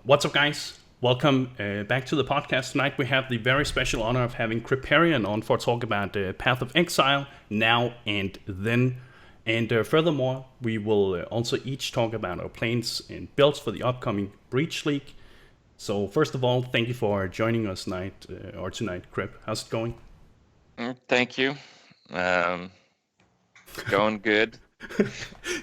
What's up, guys? Welcome back to the podcast. Tonight we have the very special honor of having Kripparrian on for a talk about Path of Exile, now and then. And furthermore, we will also each talk about our plans and builds for the upcoming Breach League. So first of all, thank you for joining us tonight, Crip. How's it going? Thank you. Going good.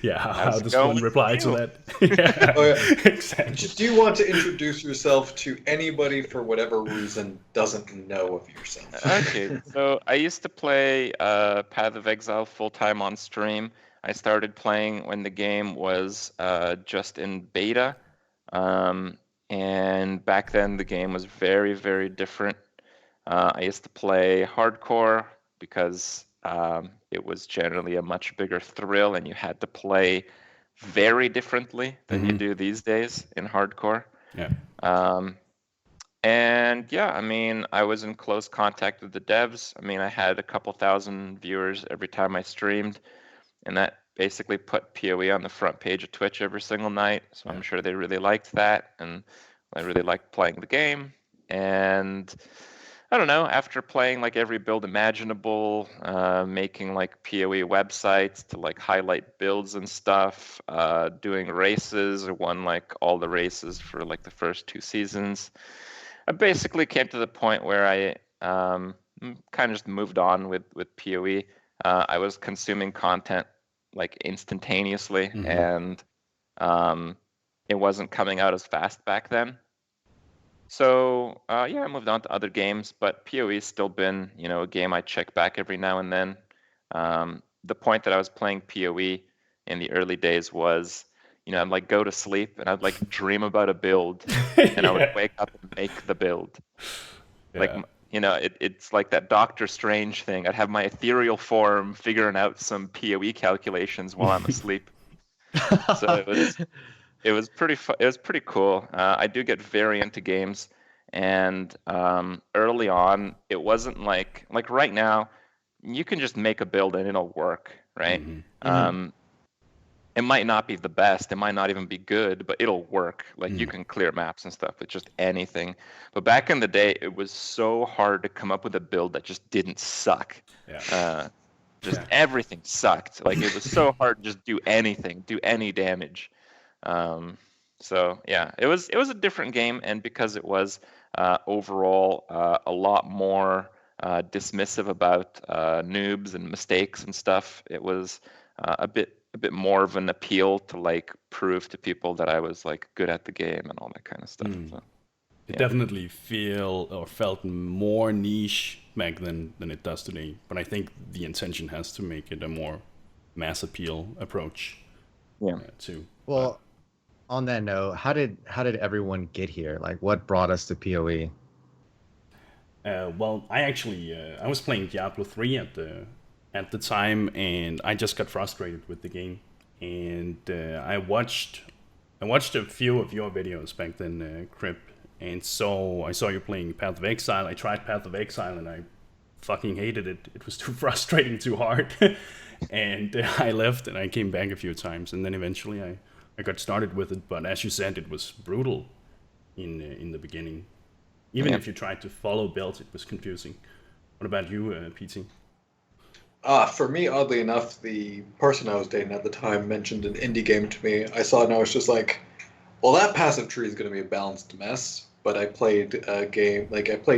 Yeah, how How's does it one going reply with to you? that? Yeah, Oh, yeah. exactly. Do you want to introduce yourself to anybody for whatever reason doesn't know of yourself? Okay, so I used to play Path of Exile full-time on stream. I started playing when the game was just in beta. And back then the game was very, very different. I used to play hardcore because it was generally a much bigger thrill and you had to play very differently than you do these days in hardcore. Yeah. And yeah, I mean, I was in close contact with the devs. I mean, I had a couple thousand viewers every time I streamed, and that basically put PoE on the front page of Twitch every single night. So I'm sure they really liked that, and I really liked playing the game. And I don't know, after playing like every build imaginable, making like PoE websites to like highlight builds and stuff, doing races, I won like all the races for like the first 2 seasons. I basically came to the point where I kind of just moved on with PoE. I was consuming content like instantaneously, and it wasn't coming out as fast back then. So yeah, I moved on to other games, but PoE's still been, you know, a game I check back every now and then. The point that I was playing PoE in the early days was, you know, I'd like go to sleep and I'd like dream about a build, and I would wake up and make the build. Like, you know, it's like that Doctor Strange thing. I'd have my ethereal form figuring out some PoE calculations while I'm asleep. So it was pretty cool. I do get very into games, and early on, it wasn't like right now, you can just make a build and it'll work, right? It might not be the best, it might not even be good, but it'll work. Like you can clear maps and stuff with just anything. But back in the day, it was so hard to come up with a build that just didn't suck. Everything sucked. Like it was so hard to just do anything, do any damage. So yeah, it was a different game, and because it was overall a lot more dismissive about noobs and mistakes and stuff, it was a bit more of an appeal to like prove to people that I was like good at the game and all that kind of stuff. So, It definitely felt more niche back then than it does today. But I think the intention has to make it a more mass appeal approach. Yeah. Too. Well, on that note, how did everyone get here? Like, what brought us to PoE? Well, I was playing Diablo 3 at the time, and I just got frustrated with the game. And I watched a few of your videos back then, Crip, and so I saw you playing Path of Exile. I tried Path of Exile, and I fucking hated it. It was too frustrating, too hard. And I left, and I came back a few times, and then eventually I got started with it. But as you said, it was brutal in the beginning. Even if you tried to follow builds, it was confusing. What about you, PT? For me, oddly enough, the person I was dating at the time mentioned an indie game to me. I saw it and I was just like, well, that passive tree is going to be a balanced mess. But I played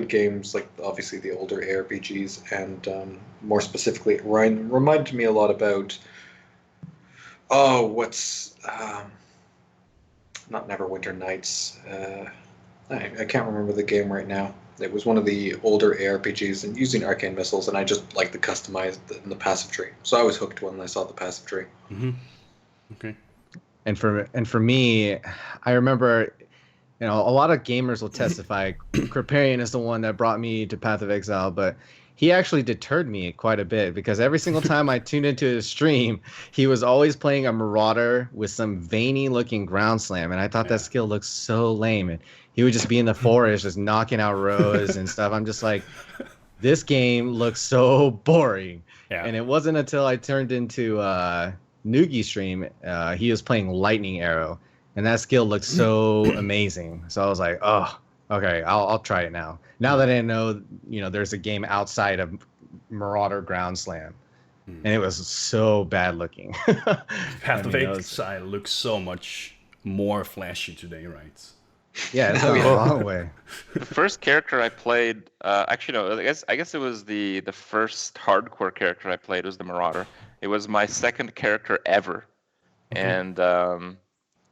games like obviously the older ARPGs, and more specifically, it reminded me a lot about, not Neverwinter Nights. I can't remember the game right now. It was one of the older ARPGs and using arcane missiles, and I just like the customized in the passive tree. So I was hooked when I saw the passive tree. Okay. And for me, I remember, you know, a lot of gamers will testify. Kripparian is the one that brought me to Path of Exile, but he actually deterred me quite a bit because every single time I tuned into his stream, he was always playing a Marauder with some veiny-looking ground slam, and I thought that skill looked so lame. And he would just be in the forest, just knocking out rows and stuff. I'm just like, this game looks so boring. Yeah. And it wasn't until I turned into Nugi stream, he was playing Lightning Arrow, and that skill looked so amazing. So I was like, oh, okay, I'll try it now. Now that I know, there's a game outside of Marauder Ground Slam, and it was so bad looking. Path of Exile looks so much more flashy today, right? Yeah, it's not a long way. The first character I played, actually no, I guess it was the first hardcore character I played was the Marauder. It was my second character ever, and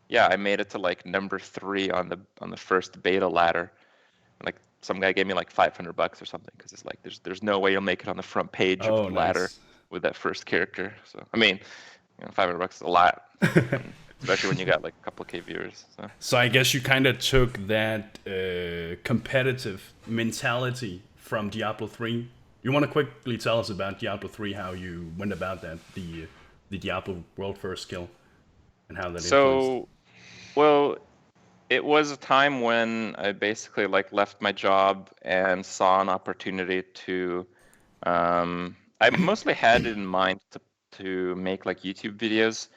yeah, I made it to like number 3 on the first beta ladder. Like some guy gave me like $500 or something because it's like there's no way you'll make it on the front page of the ladder with that first character. So I mean, $500 is a lot. Especially when you got like a couple of K viewers. So I guess you kind of took that competitive mentality from Diablo 3. You want to quickly tell us about Diablo 3, how you went about that, the Diablo World First skill, and how that influenced? Well, it was a time when I basically like left my job and saw an opportunity to. I mostly had it in mind to make like YouTube videos.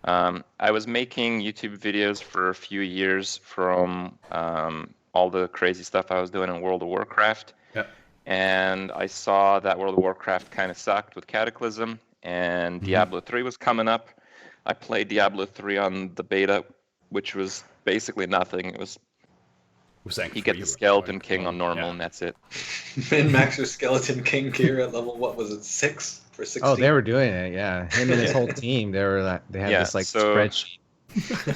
I was making YouTube videos for a few years from all the crazy stuff I was doing in World of Warcraft. Yeah. And I saw that World of Warcraft kind of sucked with Cataclysm, and Diablo 3 was coming up. I played Diablo 3 on the beta, which was basically nothing. It was you get the Skeleton King on normal, and that's it. Min-max your Skeleton King gear at level, what was it, 6 or 16? Oh, they were doing it, yeah. Him and his whole team, they had this like spreadsheet.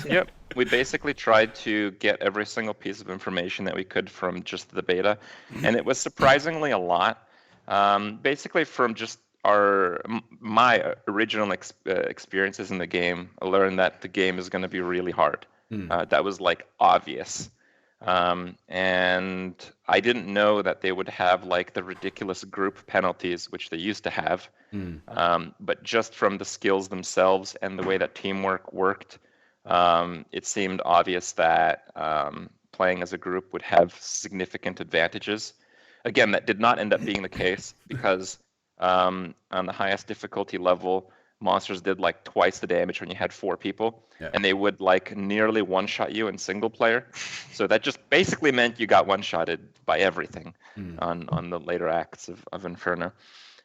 Yep, we basically tried to get every single piece of information that we could from just the beta, and it was surprisingly a lot. Basically, from just my original experiences in the game, I learned that the game is going to be really hard. That was like obvious. And I didn't know that they would have like the ridiculous group penalties, which they used to have. But just from the skills themselves and the way that teamwork worked, it seemed obvious that playing as a group would have significant advantages. Again, that did not end up being the case because on the highest difficulty level, monsters did like twice the damage when you had 4 people, and they would like nearly one-shot you in single player. So that just basically meant you got one-shotted by everything on the later acts of Inferno.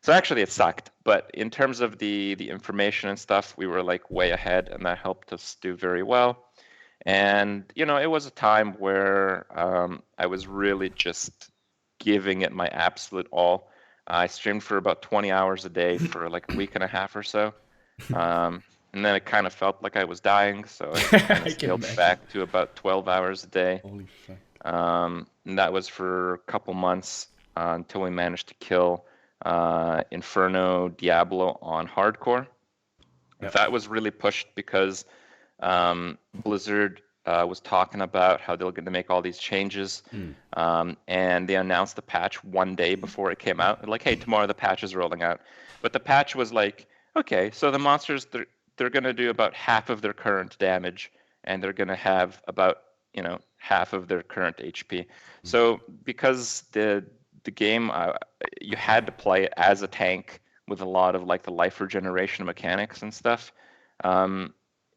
So actually it sucked, but in terms of the information and stuff, we were like way ahead, and that helped us do very well. And it was a time where I was really just giving it my absolute all. I streamed for about 20 hours a day for like a week and a half or so. And then it kind of felt like I was dying, so I kind of scaled back to about 12 hours a day. Holy fuck. And that was for a couple months until we managed to kill Inferno Diablo on hardcore. That was really pushed because Blizzard was talking about how they were going to make all these changes, and they announced the patch one day before it came out. They're like, hey, tomorrow the patch is rolling out. But the patch was like, okay, so the monsters, they're going to do about half of their current damage, and they're going to have about half of their current HP. So because the game, you had to play it as a tank with a lot of like the life regeneration mechanics and stuff.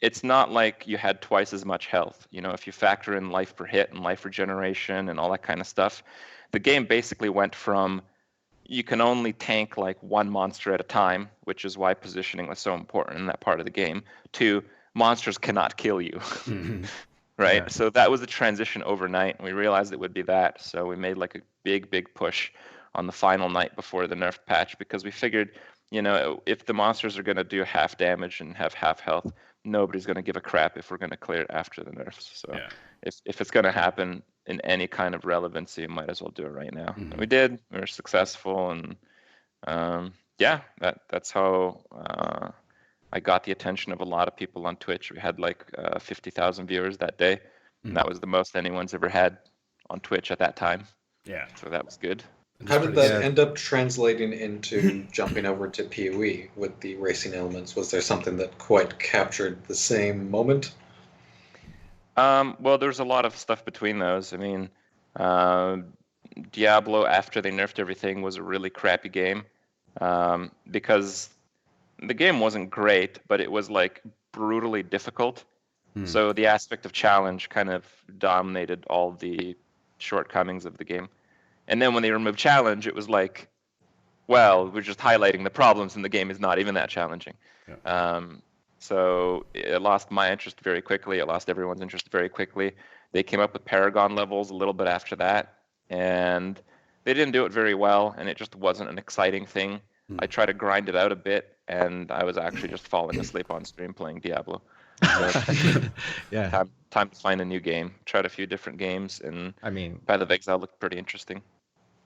It's not like you had twice as much health. If you factor in life per hit and life regeneration and all that kind of stuff, the game basically went from you can only tank like one monster at a time, which is why positioning was so important in that part of the game, to monsters cannot kill you. Right? Yeah. So that was the transition overnight, and we realized it would be that. So we made like a big push on the final night before the nerf patch, because we figured, if the monsters are going to do half damage and have half health, nobody's going to give a crap if we're going to clear it after the nerfs. So if it's going to happen in any kind of relevancy, you might as well do it right now. And we did. We were successful, and that's how I got the attention of a lot of people on Twitch. We had like 50,000 viewers that day, and that was the most anyone's ever had on Twitch at that time. Yeah. So that was good. How did that end up translating into jumping over to PoE with the racing elements? Was there something that quite captured the same moment? Well, there's a lot of stuff between those. I mean, Diablo, after they nerfed everything, was a really crappy game because the game wasn't great, but it was like brutally difficult. So the aspect of challenge kind of dominated all the shortcomings of the game. And then when they removed challenge, it was like, well, we're just highlighting the problems, and the game is not even that challenging. Yeah. So it lost my interest very quickly. It lost everyone's interest very quickly. They came up with Paragon levels a little bit after that, and they didn't do it very well, and it just wasn't an exciting thing. I tried to grind it out a bit, and I was actually just falling asleep on stream playing Diablo. So Yeah. time to find a new game. Tried a few different games, and I mean, Path of Exile looked pretty interesting.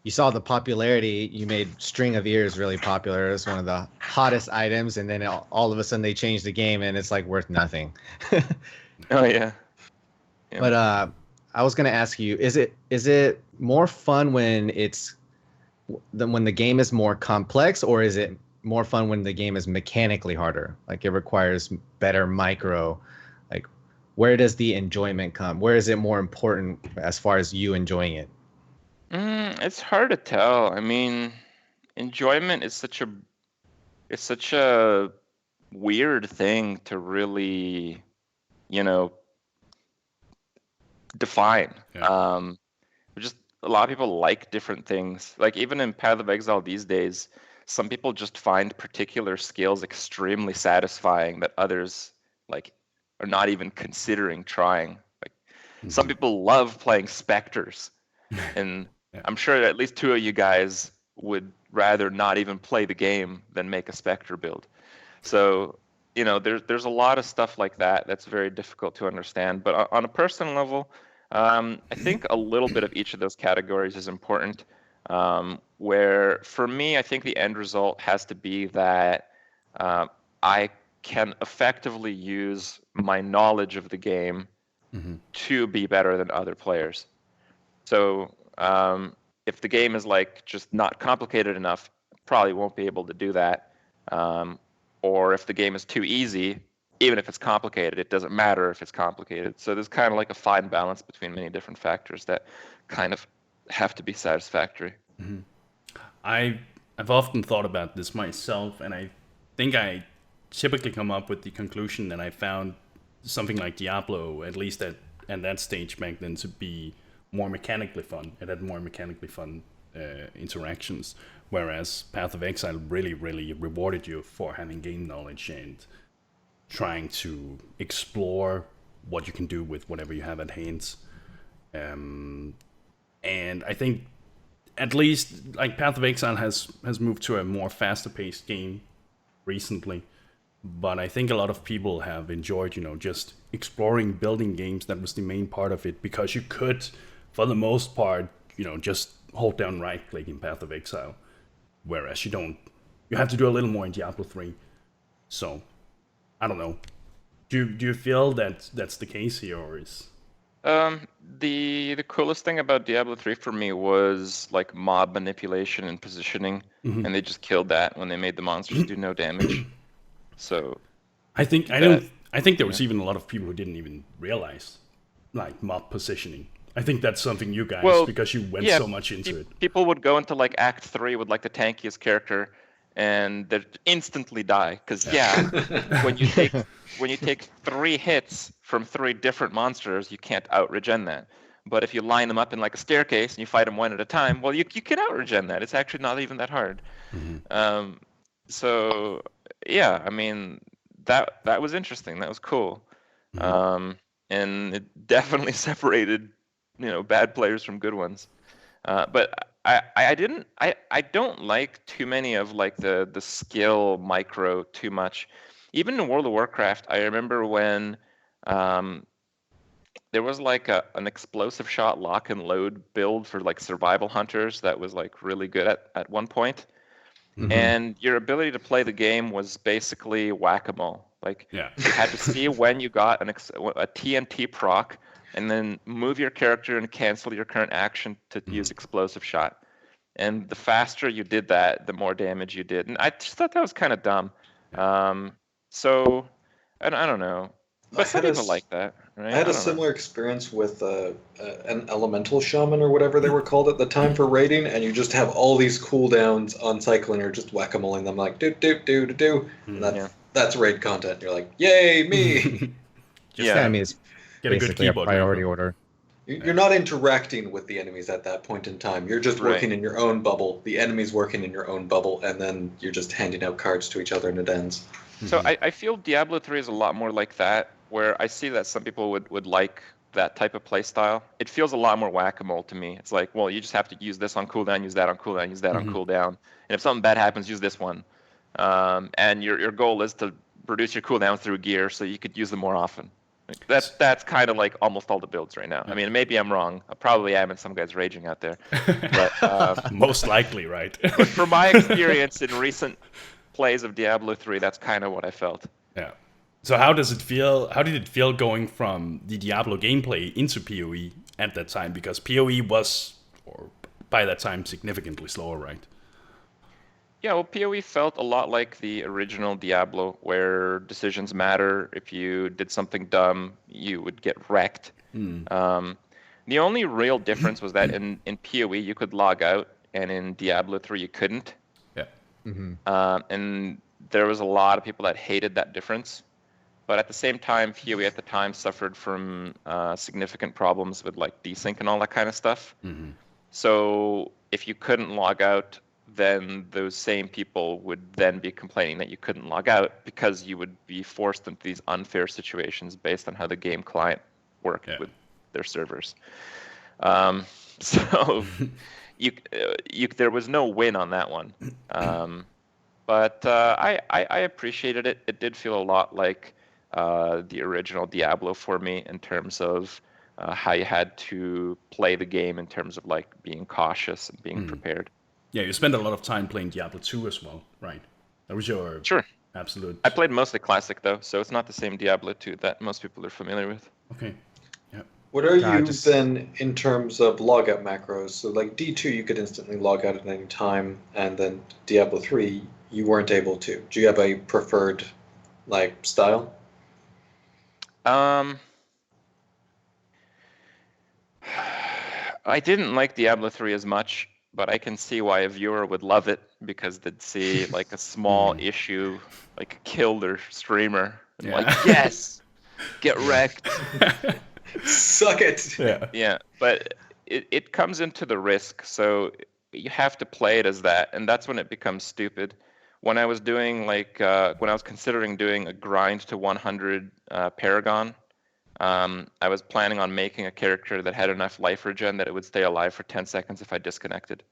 you saw the popularity. You made String of Ears really popular. It's one of the hottest items, and then all of a sudden they changed the game, and it's like worth nothing. Oh yeah. Yeah. But I was gonna ask you, is it more fun when when the game is more complex, or is it more fun when the game is mechanically harder? Like it requires better micro. Like where does the enjoyment come? Where is it more important as far as you enjoying it? It's hard to tell. I mean, enjoyment is such a weird thing to really, define. Yeah. Just a lot of people like different things. Like even in Path of Exile these days, some people just find particular skills extremely satisfying that others like are not even considering trying. Like some people love playing specters, and Yeah. I'm sure at least two of you guys would rather not even play the game than make a specter build. So there's a lot of stuff like that that's very difficult to understand. But on a personal level, I think a little bit of each of those categories is important. Where for me, I think the end result has to be that I can effectively use my knowledge of the game to be better than other players. So if the game is like just not complicated enough, probably won't be able to do that. Or if the game is too easy, even if it's complicated, it doesn't matter if it's complicated. So there's kind of like a fine balance between many different factors that kind of have to be satisfactory. I've often thought about this myself, and I think I typically come up with the conclusion that I found something like Diablo, at least at that stage back then, to be more mechanically fun. It had more mechanically fun interactions, whereas Path of Exile really, really rewarded you for having game knowledge and trying to explore what you can do with whatever you have at hand. And I think at least like Path of Exile has moved to a more faster paced game recently, but I think a lot of people have enjoyed just exploring building games. That was the main part of it, because you could, for the most part, just hold down right click in Path of Exile, whereas you have to do a little more in Diablo 3. So I don't know, do you feel that that's the case here, or is the coolest thing about Diablo 3 for me was like mob manipulation and positioning, and they just killed that when they made the monsters do no damage. So I think there was even a lot of people who didn't even realize like mob positioning. I think that's something you guys, because you went so much into it. People would go into like Act 3 with like the tankiest character, and they'd instantly die because when you take 3 hits from 3 different monsters, you can't out-regen that. But if you line them up in like a staircase and you fight them one at a time, well, you can out-regen that. It's actually not even that hard. So yeah, I mean that was interesting. That was cool, and it definitely separated bad players from good ones. But I don't like too many of like the skill micro too much. Even in World of Warcraft, I remember when there was like an explosive shot lock and load build for like survival hunters that was like really good at one point. And your ability to play the game was basically whack-a-mole. Like you had to see when you got a TNT proc, and then move your character and cancel your current action to use explosive shot. And the faster you did that, the more damage you did. And I just thought that was kind of dumb. So I don't know, but some people like that, right? I had a similar experience with an elemental shaman or whatever they were called at the time for raiding, and you just have all these cooldowns on cycling, or just whack-a-moling them like do. And that's raid content. You're like, yay, me! Just Yeah, I mean, it's get a good basically a keyboard priority macro. order. You're not interacting with the enemies at that point in time. You're just Right. working in your own bubble. The enemy's working in your own bubble, and then you're just handing out cards to each other and it ends. So I feel Diablo 3 is a lot more like that, where I see that some people would like that type of play style. It feels a lot more whack-a-mole to me. It's like, well, you just have to use this on cooldown, use that on cooldown, use that on cooldown. And if something bad happens, use this one. And your goal is to reduce your cooldown through gear so you could use them more often. Like, that's kind of like almost all the builds right now. I mean, maybe I'm wrong. I probably am, and some guy's raging out there. But Most likely, right? but from my experience in recent plays of Diablo 3, that's kind of what I felt. Yeah. So how does it feel? How did it feel going from the Diablo gameplay into PoE at that time? Because PoE was, or by that time, significantly slower, right? Yeah, well, PoE felt a lot like the original Diablo, where decisions matter. If you did something dumb, you would get wrecked. The only real difference was that in PoE you could log out, and in Diablo 3 you couldn't. Yeah. And there was a lot of people that hated that difference. But at the same time, PoE at the time suffered from significant problems with like desync and all that kind of stuff. So if you couldn't log out, then those same people would then be complaining that you couldn't log out because you would be forced into these unfair situations based on how the game client worked with their servers. So there was no win on that one. But I appreciated it. It did feel a lot like the original Diablo for me in terms of how you had to play the game in terms of like being cautious and being prepared. Yeah, you spent a lot of time playing Diablo 2 as well, right? That was your absolute... I played mostly Classic though, so it's not the same Diablo 2 that most people are familiar with. Okay. Yeah. What are you then in terms of logout macros? So like D2 you could instantly log out at any time, and then Diablo 3 you weren't able to. Do you have a preferred like style? I didn't like Diablo 3 as much, but I can see why a viewer would love it because they'd see like a small issue, like kill their streamer, and like, yes, get wrecked. Suck it. Yeah, but it comes into the risk, so you have to play it as that, and that's when it becomes stupid. When I was doing like, when I was considering doing a grind to 100 Paragon, I was planning on making a character that had enough life regen that it would stay alive for 10 seconds if I disconnected.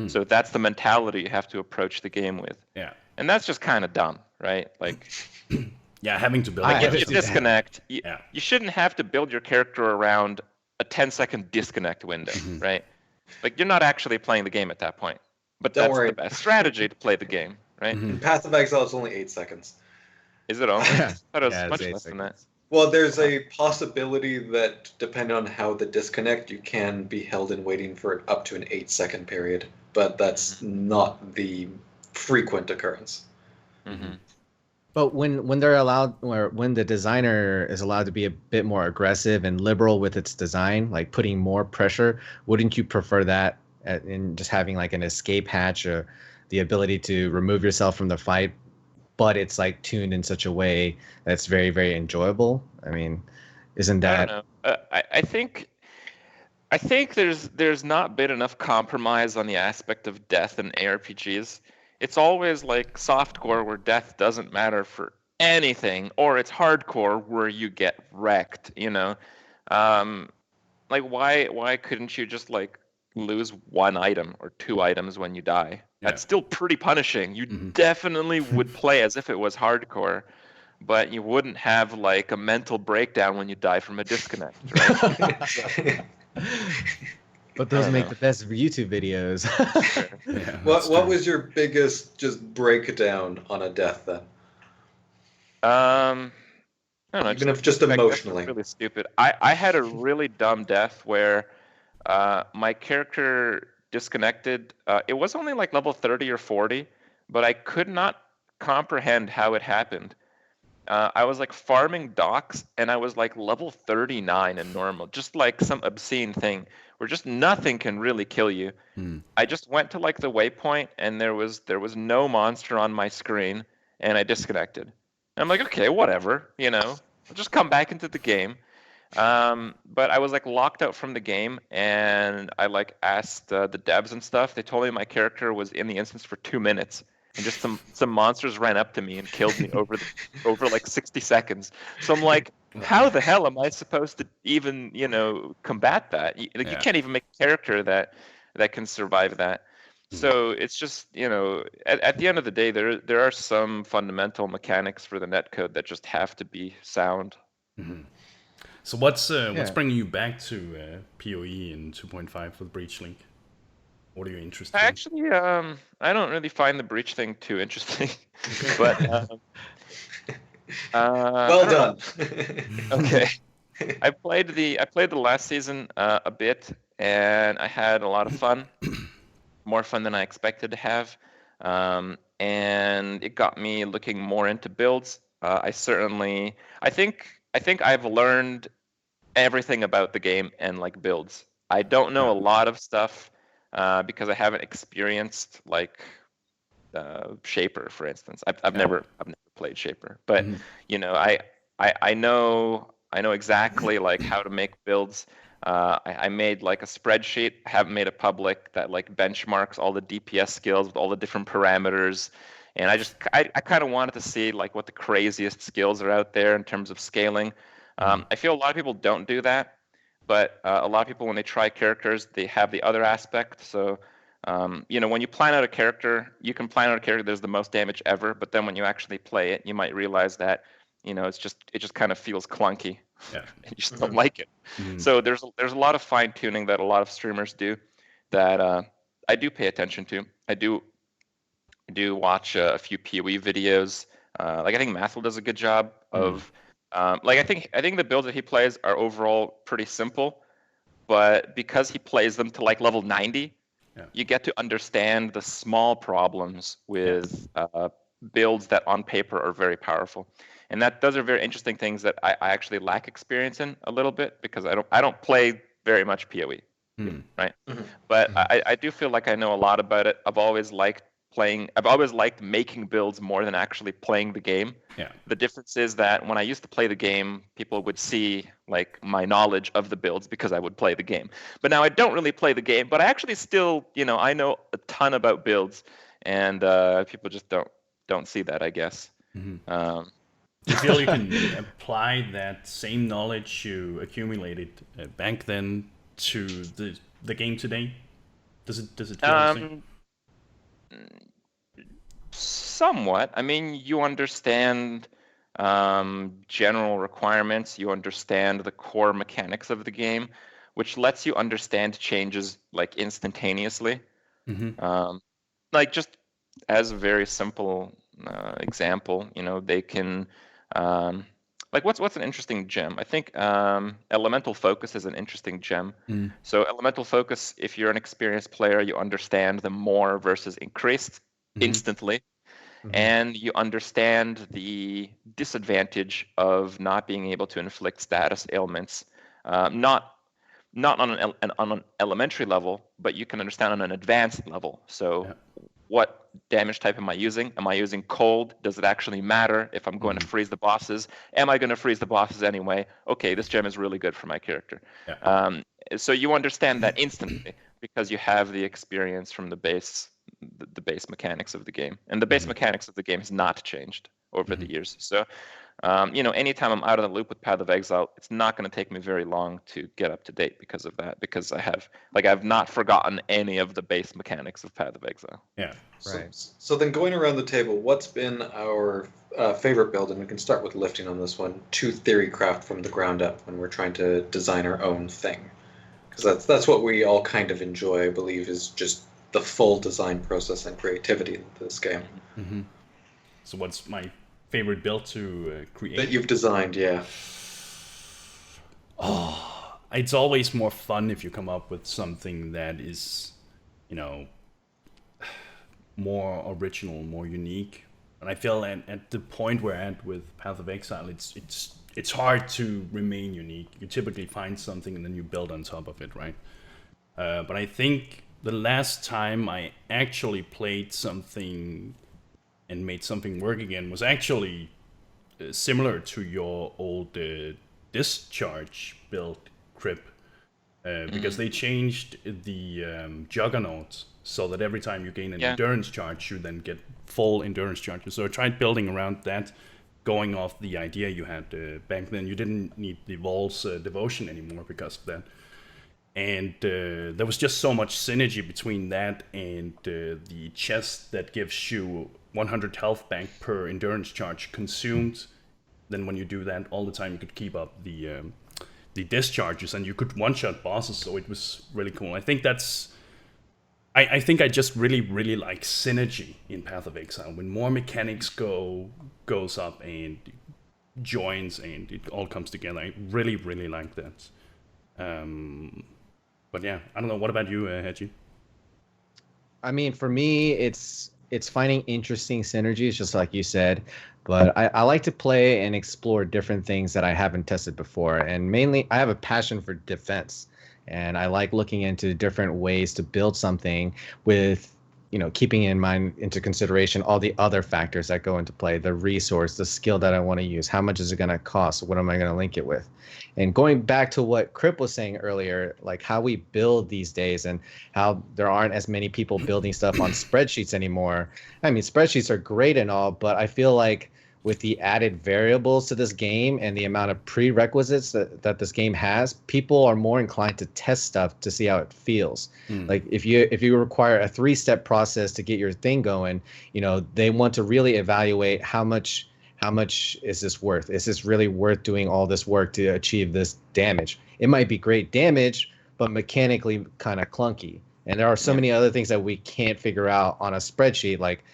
So that's the mentality you have to approach the game with. Yeah. And that's just kind of dumb, right? Like, yeah, having to build. Like if you disconnect, you shouldn't have to build your character around a 10-second disconnect window, right? Like you're not actually playing the game at that point. But that's the best strategy to play the game, right? In Path of Exile, it's only 8 seconds. Is it only? I thought it was much less than that. Well, there's a possibility that, depending on how the disconnect, you can be held in waiting for up to an 8-second period, but that's not the frequent occurrence. But when they're allowed, or when the designer is allowed to be a bit more aggressive and liberal with its design, like putting more pressure, wouldn't you prefer that in just having like an escape hatch or the ability to remove yourself from the fight? But it's like tuned in such a way that's very, very enjoyable. I mean, isn't that? I don't know. I think there's not been enough compromise on the aspect of death in ARPGs. It's always like softcore where death doesn't matter for anything, or it's hardcore where you get wrecked. You know, like why couldn't you just like lose 1 item or 2 items when you die? That's still pretty punishing. You definitely would play as if it was hardcore, but you wouldn't have like a mental breakdown when you die from a disconnect, right? But those make the best YouTube videos. What was your biggest just breakdown on a death then? I don't know. Even if just emotionally. Really stupid. I had a really dumb death where my character disconnected. It was only like level 30 or 40, but I could not comprehend how it happened. I was like farming docks, and I was like level 39 in normal, just like some obscene thing where just nothing can really kill you. I just went to like the waypoint, and there was no monster on my screen, and I disconnected. And I'm like, okay, whatever, you know, I'll just come back into the game. But I was like locked out from the game, and I like asked the devs and stuff. They told me my character was in the instance for 2 minutes, and just some monsters ran up to me and killed me over like 60 seconds. So I'm like, how the hell am I supposed to even combat that? You can't even make a character that can survive that. So it's just at the end of the day, there are some fundamental mechanics for the netcode that just have to be sound. Mm-hmm. So what's bringing you back to PoE in 2.5 for the Breach Link? What are you interested in? Actually, I don't really find the Breach thing too interesting, but well done. Okay, I played the last season a bit, and I had a lot of fun, more fun than I expected to have, and it got me looking more into builds. I think I've learned everything about the game and like builds. I don't know a lot of stuff because I haven't experienced like Shaper, for instance. I've never played Shaper, but I know exactly like how to make builds. I made like a spreadsheet. I haven't made it public that like benchmarks all the DPS skills with all the different parameters. And I kind of wanted to see like what the craziest skills are out there in terms of scaling. I feel a lot of people don't do that, but a lot of people, when they try characters, they have the other aspect. So, when you plan out a character, you can plan out a character that does the most damage ever, but then when you actually play it, you might realize that, it just kind of feels clunky. Yeah. And you just don't like it. So there's a lot of fine tuning that a lot of streamers do that I do pay attention to. I do watch a few PoE videos. Like I think Mathel does a good job of. I think the builds that he plays are overall pretty simple, but because he plays them to like level 90, you get to understand the small problems with builds that on paper are very powerful, and those are very interesting things that I actually lack experience in a little bit because I don't play very much PoE, right? But I do feel like I know a lot about it. I've always liked making builds more than actually playing the game. Yeah. The difference is that when I used to play the game, people would see like my knowledge of the builds because I would play the game. But now I don't really play the game, but I actually still, I know a ton about builds, and people just don't see that, I guess. Do you feel you can apply that same knowledge you accumulated back then to the game today? Does it feel the same? Somewhat. I mean, you understand general requirements. You understand the core mechanics of the game, which lets you understand changes like instantaneously. Like just as a very simple example, they can like what's an interesting gem? I think elemental focus is an interesting gem. So elemental focus, if you're an experienced player, you understand the more versus increased instantly, and you understand the disadvantage of not being able to inflict status ailments, not on an elementary level, but you can understand on an advanced level. So what damage type am I using? Am I using cold? Does it actually matter if I'm going to freeze the bosses? Am I going to freeze the bosses anyway? Okay, this gem is really good for my character. So you understand that instantly because you have the experience from the base mechanics of the game. And the base mechanics of the game has not changed over the years. So, anytime I'm out of the loop with Path of Exile, it's not going to take me very long to get up to date because of that, because I've not forgotten any of the base mechanics of Path of Exile. Yeah. Right. So then going around the table, what's been our favorite build, and we can start with lifting on this one, to Theorycraft from the ground up when we're trying to design our own thing? Because that's what we all kind of enjoy, I believe, is just the full design process and creativity in this game. So what's my favorite build to create? That you've designed, yeah. It's always more fun if you come up with something that is, more original, more unique. And I feel at the point we're at with Path of Exile, it's hard to remain unique. You typically find something and then you build on top of it, right? But I think the last time I actually played something and made something work again was actually similar to your old discharge build, Crip, because they changed the juggernaut so that every time you gain an endurance charge, you then get full endurance charges. So I tried building around that, going off the idea you had back then. You didn't need the Vol's devotion anymore because of that. And there was just so much synergy between that and the chest that gives you 100 health back per endurance charge consumed. Then when you do that all the time, you could keep up the discharges, and you could one-shot bosses. So it was really cool. I think that's... I think I just really like synergy in Path of Exile. When more mechanics goes up and joins and it all comes together, I really like that. But yeah, I don't know. What about you, Hedgie? I mean, for me, it's finding interesting synergies, just like you said. But I like to play and explore different things that I haven't tested before. And mainly, I have a passion for defense. And I like looking into different ways to build something with, keeping in mind into consideration all the other factors that go into play, the resource, the skill that I want to use, how much is it going to cost, what am I going to link it with? And going back to what Crip was saying earlier, like how we build these days and how there aren't as many people building stuff on spreadsheets anymore. I mean, spreadsheets are great and all, but I feel like with the added variables to this game and the amount of prerequisites that this game has, people are more inclined to test stuff to see how it feels. Like if you require a 3-step process to get your thing going, they want to really evaluate how much is this worth? Is this really worth doing all this work to achieve this damage? It might be great damage, but mechanically kind of clunky. And there are so many other things that we can't figure out on a spreadsheet, like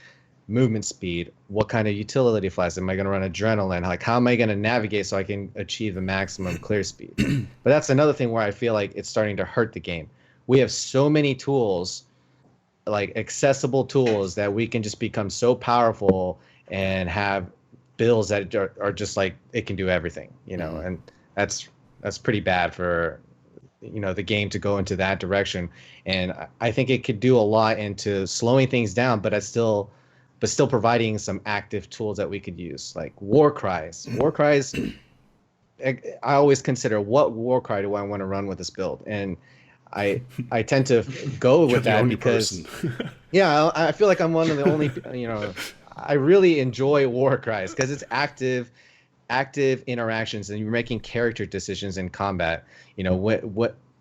movement speed, what kind of utility flags am I going to run, adrenaline, like how am I going to navigate so I can achieve the maximum clear speed. But that's another thing where I feel like it's starting to hurt the game. We have so many tools, like accessible tools, that we can just become so powerful and have builds that are just like it can do everything, and that's pretty bad for the game to go into that direction. And I think it could do a lot into slowing things down, but still providing some active tools that we could use, like war cries. War cries, I always consider, what war cry do I want to run with this build? And I tend to go with that because I feel like I'm one of the only, I really enjoy war cries because it's active interactions and you're making character decisions in combat.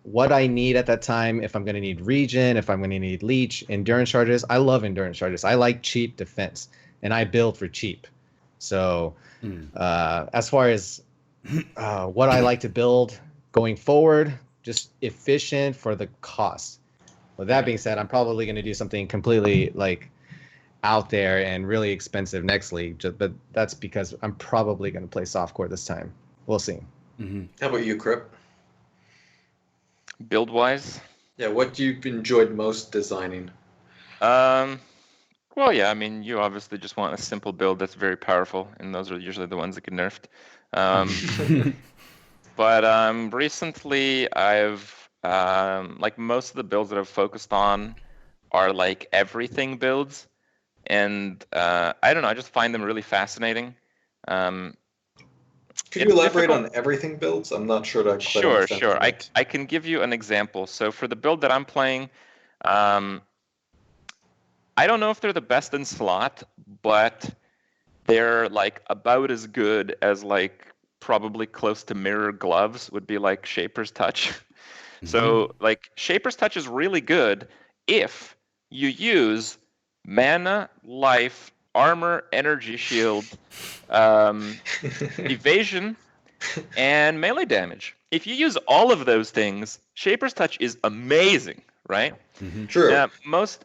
What I need at that time, if I'm going to need regen, if I'm going to need leech, endurance charges. I love endurance charges. I like cheap defense, and I build for cheap. So as far as what I like to build going forward, just efficient for the cost. With that being said, I'm probably going to do something completely like out there and really expensive next league, but that's because I'm probably going to play softcore this time. We'll see. How about you, Crip? Build wise? Yeah, what you've enjoyed most designing? Well, yeah, I mean, you obviously just want a simple build that's very powerful, and those are usually the ones that get nerfed. But recently I've, like most of the builds that I've focused on are like everything builds. And I don't know, I just find them really fascinating. Could you elaborate on everything builds? I'm not sure that. Sure. I can give you an example. So for the build that I'm playing, I don't know if they're the best in slot, but they're like about as good as like probably close to mirror gloves would be like Shaper's Touch. So like Shaper's Touch is really good if you use mana, life, armor, energy shield, evasion, and melee damage. If you use all of those things, Shaper's Touch is amazing, right? True. Most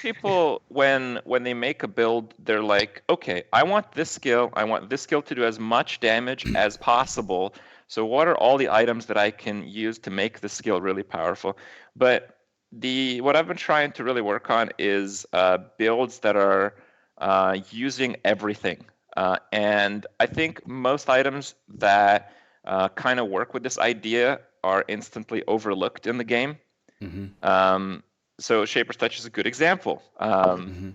people, when they make a build, they're like, okay, I want this skill. I want this skill to do as much damage as possible. So what are all the items that I can use to make the skill really powerful? But what I've been trying to really work on is builds that are using everything. And I think most items that kind of work with this idea are instantly overlooked in the game. So Shaper's Touch is a good example.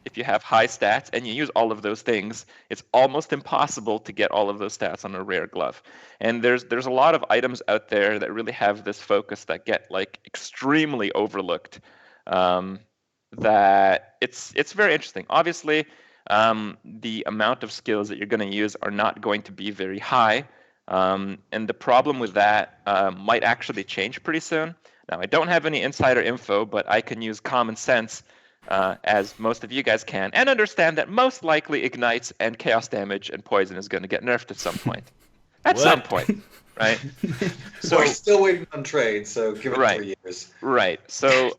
If you have high stats and you use all of those things, it's almost impossible to get all of those stats on a rare glove. And there's a lot of items out there that really have this focus that get like extremely overlooked. That it's very interesting. Obviously, the amount of skills that you're going to use are not going to be very high. And the problem with that might actually change pretty soon. Now, I don't have any insider info, but I can use common sense, as most of you guys can, and understand that most likely Ignites and Chaos Damage and Poison is going to get nerfed at some point. At some point, right? So we're still waiting on trade, so give it 3 years. Right. So,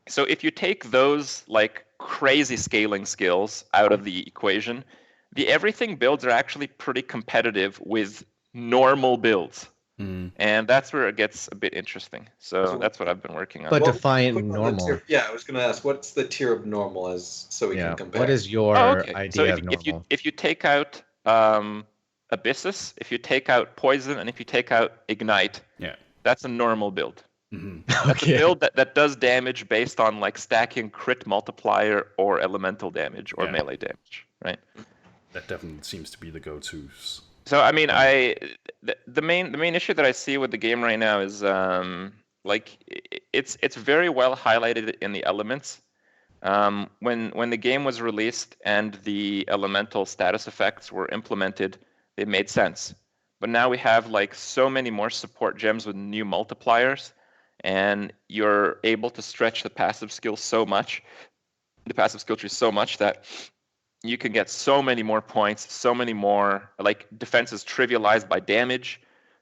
so if you take those like crazy scaling skills out of the equation, the everything builds are actually pretty competitive with normal builds. And that's where it gets a bit interesting. So that's what I've been working on. But define normal. Yeah, I was going to ask, what's the tier of normal as so we can compare? What is your idea of normal? If you take out Abyssus, if you take out Poison, and if you take out Ignite, that's a normal build. That's a build that does damage based on like stacking crit multiplier or elemental damage or melee damage, right? That definitely seems to be the go-tos. So I mean, the main issue that I see with the game right now is like it's very well highlighted in the elements. When the game was released and the elemental status effects were implemented, they made sense. But now we have like so many more support gems with new multipliers, and you're able to stretch the passive skill so much, the passive skill tree so much that you can get so many more points, so many more like defenses trivialized by damage.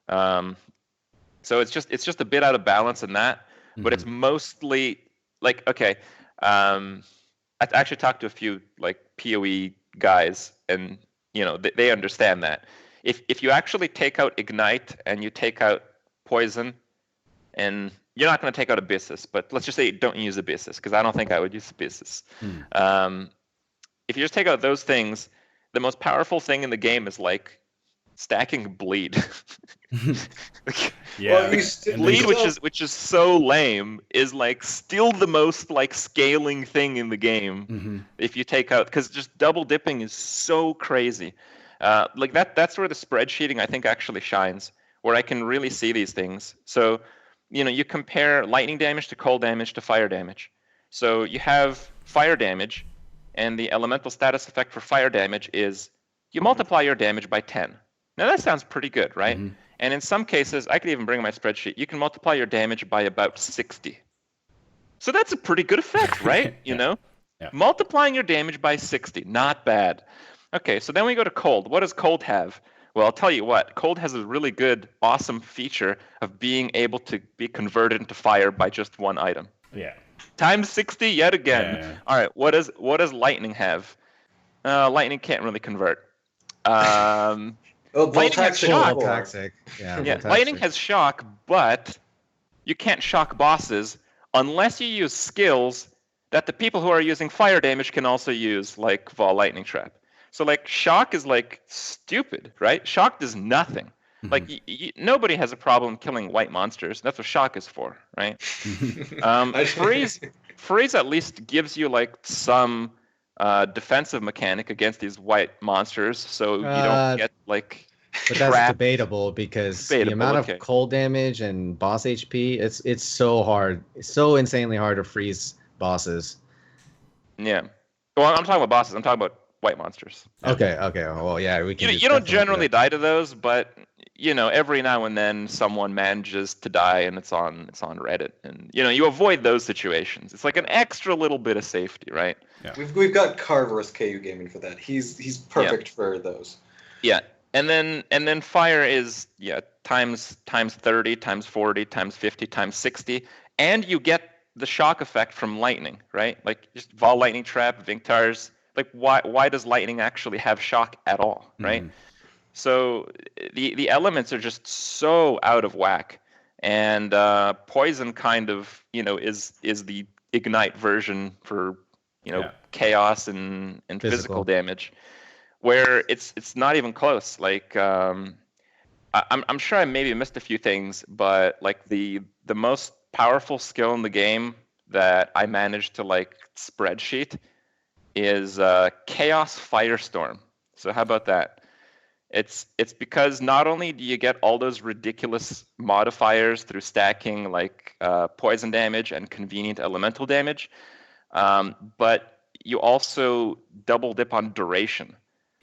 So it's just a bit out of balance in that, but it's mostly like, okay, I actually talked to a few like PoE guys, and you know they understand that if you actually take out Ignite and you take out Poison, and you're not going to take out Abyssus, but let's just say don't use Abyssus, because I don't think I would use Abyssus. If you just take out those things, the most powerful thing in the game is like stacking Bleed. Bleed, which is so lame, is like still the most like scaling thing in the game. If you take out, because just double dipping is so crazy. Like that's where the spreadsheeting I think actually shines, where I can really see these things. So, you know, you compare lightning damage to cold damage to fire damage. So you have fire damage, and the elemental status effect for fire damage is you multiply your damage by 10. Now that sounds pretty good, right? And in some cases, I could even bring my spreadsheet, you can multiply your damage by about 60. So that's a pretty good effect, right? You know? Multiplying your damage by 60, not bad. Okay, so then we go to cold. What does cold have? Well, I'll tell you what, cold has a really good, awesome feature of being able to be converted into fire by just one item. Times 60 yet again. All right, what does lightning have? Lightning can't really convert. Lightning has shock. Lightning has shock, but you can't shock bosses unless you use skills that the people who are using fire damage can also use, like Vol Lightning Trap. So like shock is like stupid, right? Shock does nothing. Like nobody has a problem killing white monsters. That's what shock is for, right? Freeze at least gives you like some defensive mechanic against these white monsters, so you don't get like. But that's debatable, because the amount of cold damage and boss HP, it's so hard. It's so insanely hard to freeze bosses. Yeah. Well, I'm talking about bosses. I'm talking about white monsters. Okay. Well, yeah, we can. You don't generally die to those, but you know, every now and then someone manages to die, and it's on Reddit, and you know, you avoid those situations. It's like an extra little bit of safety, right? Yeah. We've got Carver's KU Gaming for that. He's perfect for those. Yeah. And then fire is times 30, times 40, times 50, times 60, and you get the shock effect from lightning, right? Like just Vol Lightning Trap, Vinktars. Like why does lightning actually have shock at all, right? So the elements are just so out of whack, and poison kind of is the ignite version for chaos and physical damage. Where it's not even close. Like I'm sure I maybe missed a few things, but like the most powerful skill in the game that I managed to like spreadsheet is Chaos Firestorm. So how about that? It's because not only do you get all those ridiculous modifiers through stacking like poison damage and convenient elemental damage, but you also double dip on duration.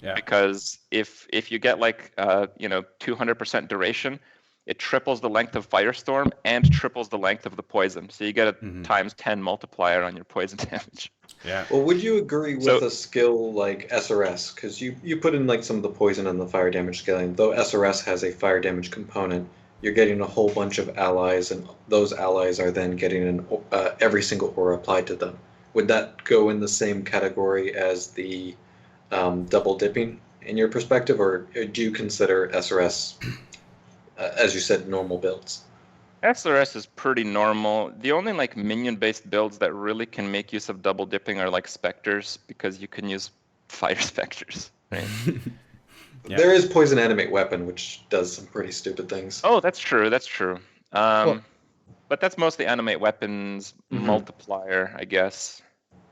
Yeah. Because if you get like 200% duration, it triples the length of Firestorm and triples the length of the poison. So you get a times 10 multiplier on your poison damage. Yeah. Well, would you agree with a skill like SRS? Because you put in like some of the poison and the fire damage scaling. Though SRS has a fire damage component, you're getting a whole bunch of allies, and those allies are then getting every single aura applied to them. Would that go in the same category as the double dipping in your perspective, or do you consider SRS, as you said, normal builds? SRS is pretty normal. The only like minion-based builds that really can make use of double dipping are like specters, because you can use fire specters. Right? Yeah. There is poison animate weapon, which does some pretty stupid things. Oh, that's true. That's true. But that's mostly animate weapons multiplier, I guess.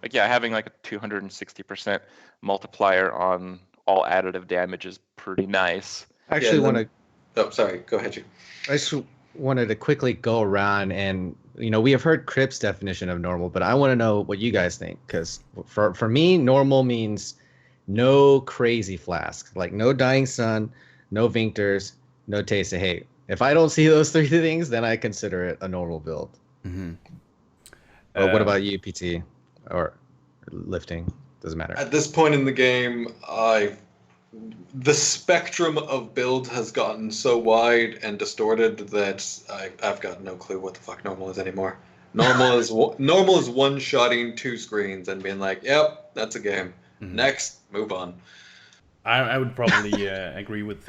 Like yeah, having like a 260% multiplier on all additive damage is pretty nice. I actually want to. Oh, sorry. Go ahead, you. I just wanted to quickly go around and we have heard Krip's definition of normal, but I want to know what you guys think, because for me, normal means no crazy flasks, like no dying sun, no Vinkters, no taste of hate. If I don't see those three things, then I consider it a normal build. But what about you, PT, or lifting? Doesn't matter. At this point in the game, the spectrum of build has gotten so wide and distorted that I've got no clue what the fuck normal is anymore. Normal is one-shotting 2 screens and being like, yep, that's a game. Next, move on. I would probably agree with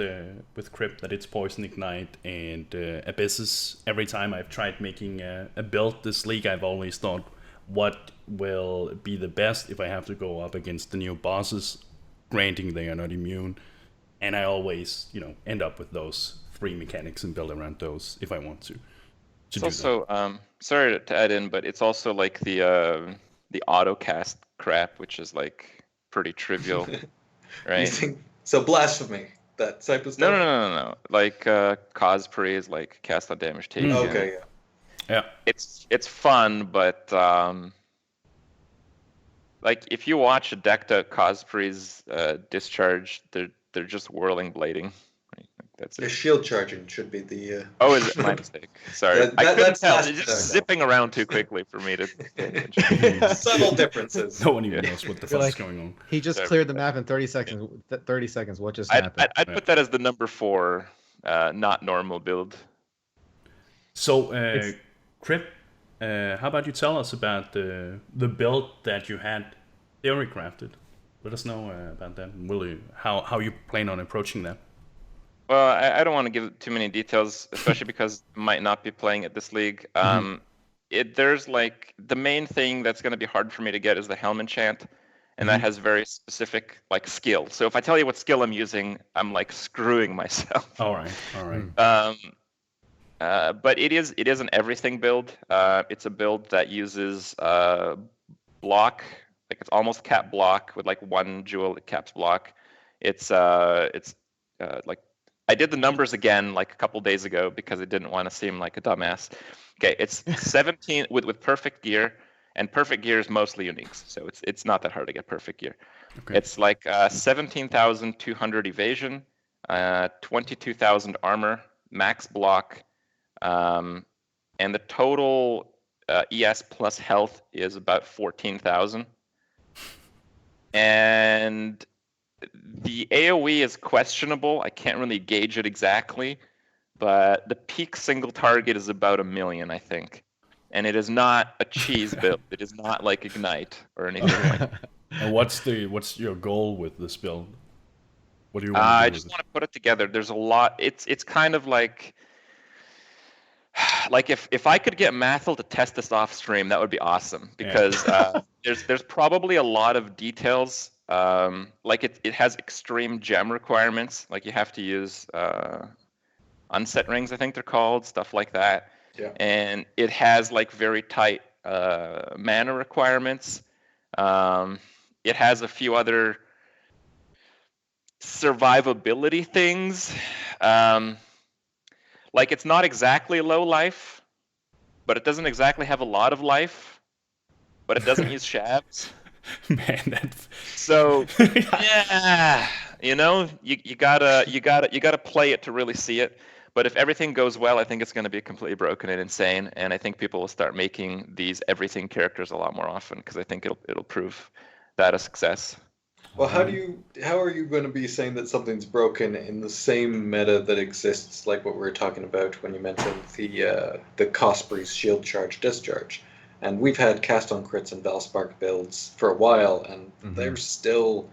Crip that it's Poison Ignite and Abysses. Every time I've tried making a build this league, I've always thought, what will be the best if I have to go up against the new bosses, granting they are not immune, and I always end up with those 3 mechanics and build around those if I want to. It's also sorry to add in, but it's also like the auto cast crap, which is like pretty trivial, right? You think so? Blasphemy, that type of stuff. No. Like Cosplay is like cast on damage taken. Okay, yeah. It's fun, but like if you watch a decked out Cosplay's discharge, they're just whirling blading. Right? That's the it. shield charging should be the. Oh, is it my mistake? Sorry, I couldn't tell. that's It's just zipping around too quickly for me to pay attention. Subtle differences. No one even knows what the fuck is going on. He just cleared the map in 30 seconds. 30 seconds. What just happened? I'd put that as the number 4, not normal build. So, Crip, how about you tell us about the build that you had theorycrafted? Let us know about that. How you plan on approaching that? Well, I don't want to give too many details, especially because I might not be playing at this league. There's like the main thing that's going to be hard for me to get is the Helm enchant, and that has very specific like skill. So if I tell you what skill I'm using, I'm like screwing myself. All right. But it is an everything build. It's a build that uses block, like it's almost cap block with like 1 jewel that caps block. It's like I did the numbers again like a couple days ago because I didn't want to seem like a dumbass. Okay, it's 17 with perfect gear, and perfect gear is mostly uniques, so it's not that hard to get perfect gear. Okay. It's like 17,200 evasion, 22,000 armor, max block, and the total ES plus health is about 14,000. And the AoE is questionable. I can't really gauge it exactly, but the peak single target is about 1 million, I think. And it is not a cheese build. It is not like Ignite or anything like that. And what's your goal with this build? What do you want to do? I just want to put it together. There's a lot. It's kind of like if I could get Mathel to test this off stream, that would be awesome, because there's probably a lot of details. Like it has extreme gem requirements. Like you have to use unset rings, I think they're called, stuff like that. Yeah. And it has like very tight mana requirements. It has a few other survivability things. Like it's not exactly low life, but it doesn't exactly have a lot of life, but it doesn't use shabs. Man, that's So yeah, you gotta play it to really see it. But if everything goes well, I think it's going to be completely broken and insane, and I think people will start making these everything characters a lot more often because I think it'll prove that a success. Well, how are you going to be saying that something's broken in the same meta that exists, like what we were talking about when you mentioned the Cosprey's shield charge discharge? And we've had cast on crits and Valspark builds for a while, and they're still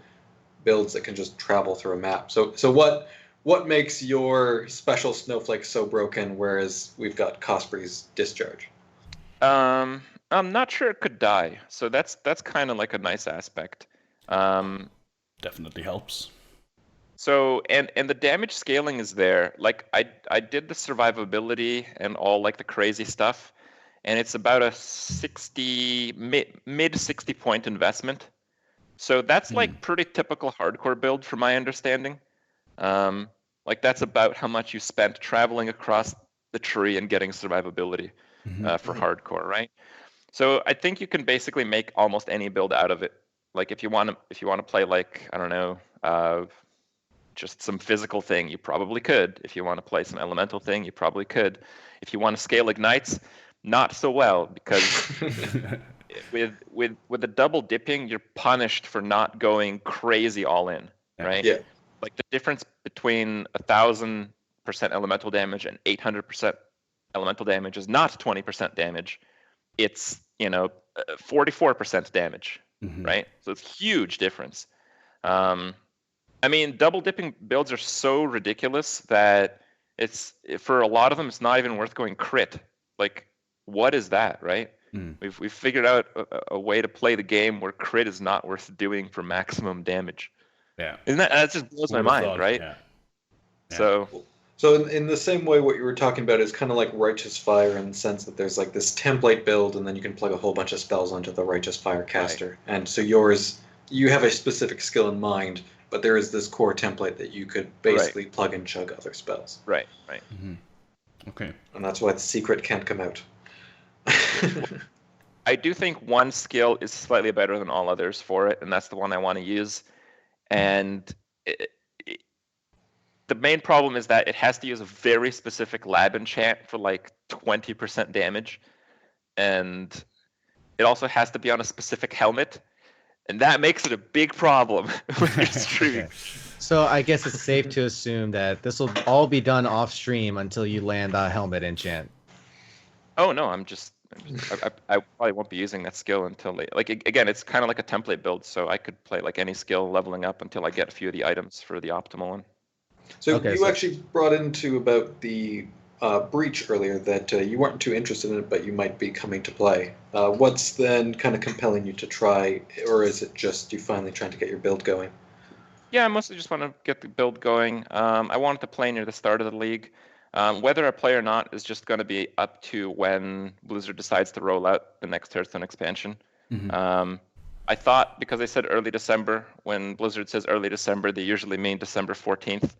builds that can just travel through a map. So what makes your special snowflake so broken, whereas we've got Cosprey's discharge? I'm not sure it could die, so that's kind of like a nice aspect. definitely helps. So and the damage scaling is there. Like I did the survivability and all like the crazy stuff, and it's about a 60 mid 60 point investment. So that's like pretty typical hardcore build from my understanding. Like that's about how much you spent traveling across the tree and getting survivability for hardcore, right? So I think you can basically make almost any build out of it. Like if you want to play like, I don't know, just some physical thing, you probably could. If you want to play some elemental thing, you probably could. If you want to scale ignites, not so well, because with the double dipping, you're punished for not going crazy all in, right? Yeah. Like the difference between 1,000% elemental damage and 800% elemental damage is not 20% damage. It's 44% damage, right? So it's a huge difference. I mean, double dipping builds are so ridiculous that it's for a lot of them, it's not even worth going crit. Like, what is that, right? We've figured out a way to play the game where crit is not worth doing for maximum damage. Yeah, Isn't that just blows my mind, right? Yeah. So in the same way, what you were talking about is kind of like Righteous Fire in the sense that there's like this template build, and then you can plug a whole bunch of spells onto the Righteous Fire caster. Right. And so you have a specific skill in mind, but there is this core template that you could basically plug and chug other spells. Right. Okay. And that's why the secret can't come out. I do think one skill is slightly better than all others for it, and that's the one I want to use. And the main problem is that it has to use a very specific lab enchant for like 20% damage, and it also has to be on a specific helmet, and that makes it a big problem with your stream. Okay. So I guess it's safe to assume that this will all be done off stream until you land a helmet enchant. Oh no, I probably won't be using that skill until late. Like again, it's kind of like a template build, so I could play like any skill leveling up until I get a few of the items for the optimal one. So you actually brought into about the Breach earlier that you weren't too interested in it, but you might be coming to play. What's then kind of compelling you to try, or is it just you finally trying to get your build going? Yeah, I mostly just want to get the build going. I wanted to play near the start of the league. Whether I play or not is just going to be up to when Blizzard decides to roll out the next Hearthstone expansion. I thought, because they said early December, when Blizzard says early December, they usually mean December 14th.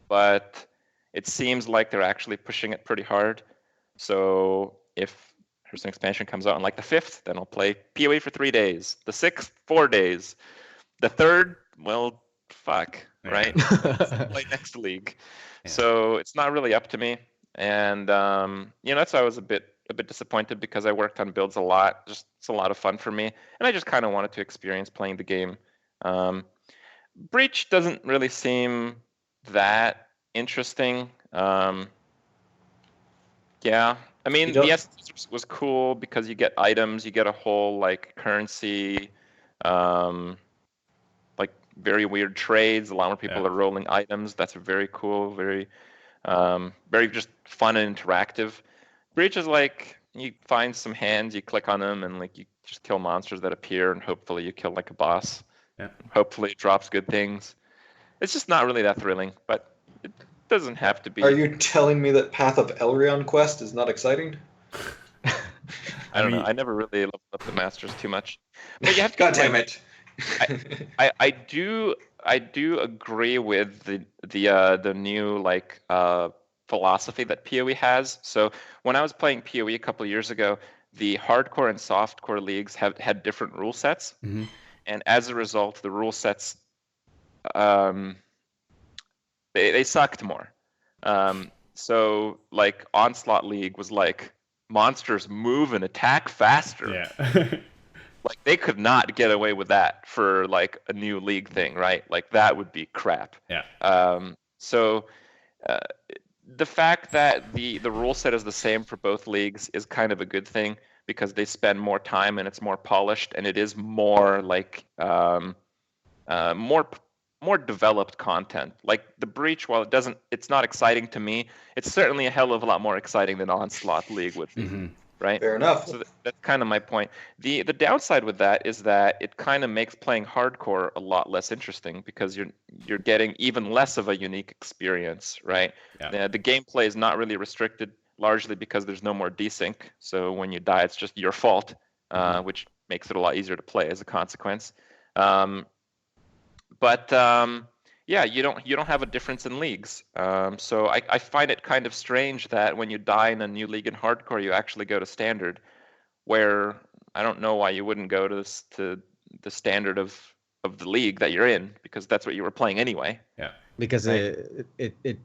But it seems like they're actually pushing it pretty hard. So if Hearthstone expansion comes out on like the 5th, then I'll play PoE for 3 days. The 6th, 4 days. The 3rd, well, fuck, right? Play next league. Yeah. So it's not really up to me. And that's why I was a bit disappointed, because I worked on builds a lot. Just it's a lot of fun for me, and I just kind of wanted to experience playing the game. Breach doesn't really seem that interesting. Yeah, I mean, the essence was cool because you get items, you get a whole like currency, like very weird trades. A lot more people are rolling items. That's very cool, very just fun and interactive. Breach is like you find some hands, you click on them, and like you just kill monsters that appear, and hopefully you kill like a boss. Yeah. Hopefully it drops good things. It's just not really that thrilling, but it doesn't have to be. Are you telling me that Path of Elrion quest is not exciting? I don't know. mean, I never really leveled up the masters too much. But you have to God damn like, it. I do agree with the new like philosophy that PoE has. So when I was playing PoE a couple of years ago, the hardcore and softcore leagues have had different rule sets, mhm. and as a result, the rule sets they sucked more. So like Onslaught League was like monsters move and attack faster. Yeah. Like they could not get away with that for like a new league thing, right? Like that would be crap. Yeah. So the fact that the rule set is the same for both leagues is kind of a good thing because they spend more time and it's more polished and it is more like more developed content. Like the Breach, while it's not exciting to me, it's certainly a hell of a lot more exciting than Onslaught League would be. Mhm. Right? Fair enough. So that's kind of my point. The downside with that is that it kind of makes playing hardcore a lot less interesting because you're getting even less of a unique experience, right? Yeah. The gameplay is not really restricted largely because there's no more desync. So when you die, it's just your fault, which makes it a lot easier to play as a consequence. But yeah, you don't have a difference in leagues. So I find it kind of strange that when you die in a new league in hardcore, you actually go to standard, where I don't know why you wouldn't go to the standard of the league that you're in, because that's what you were playing anyway. Yeah. Because Right. it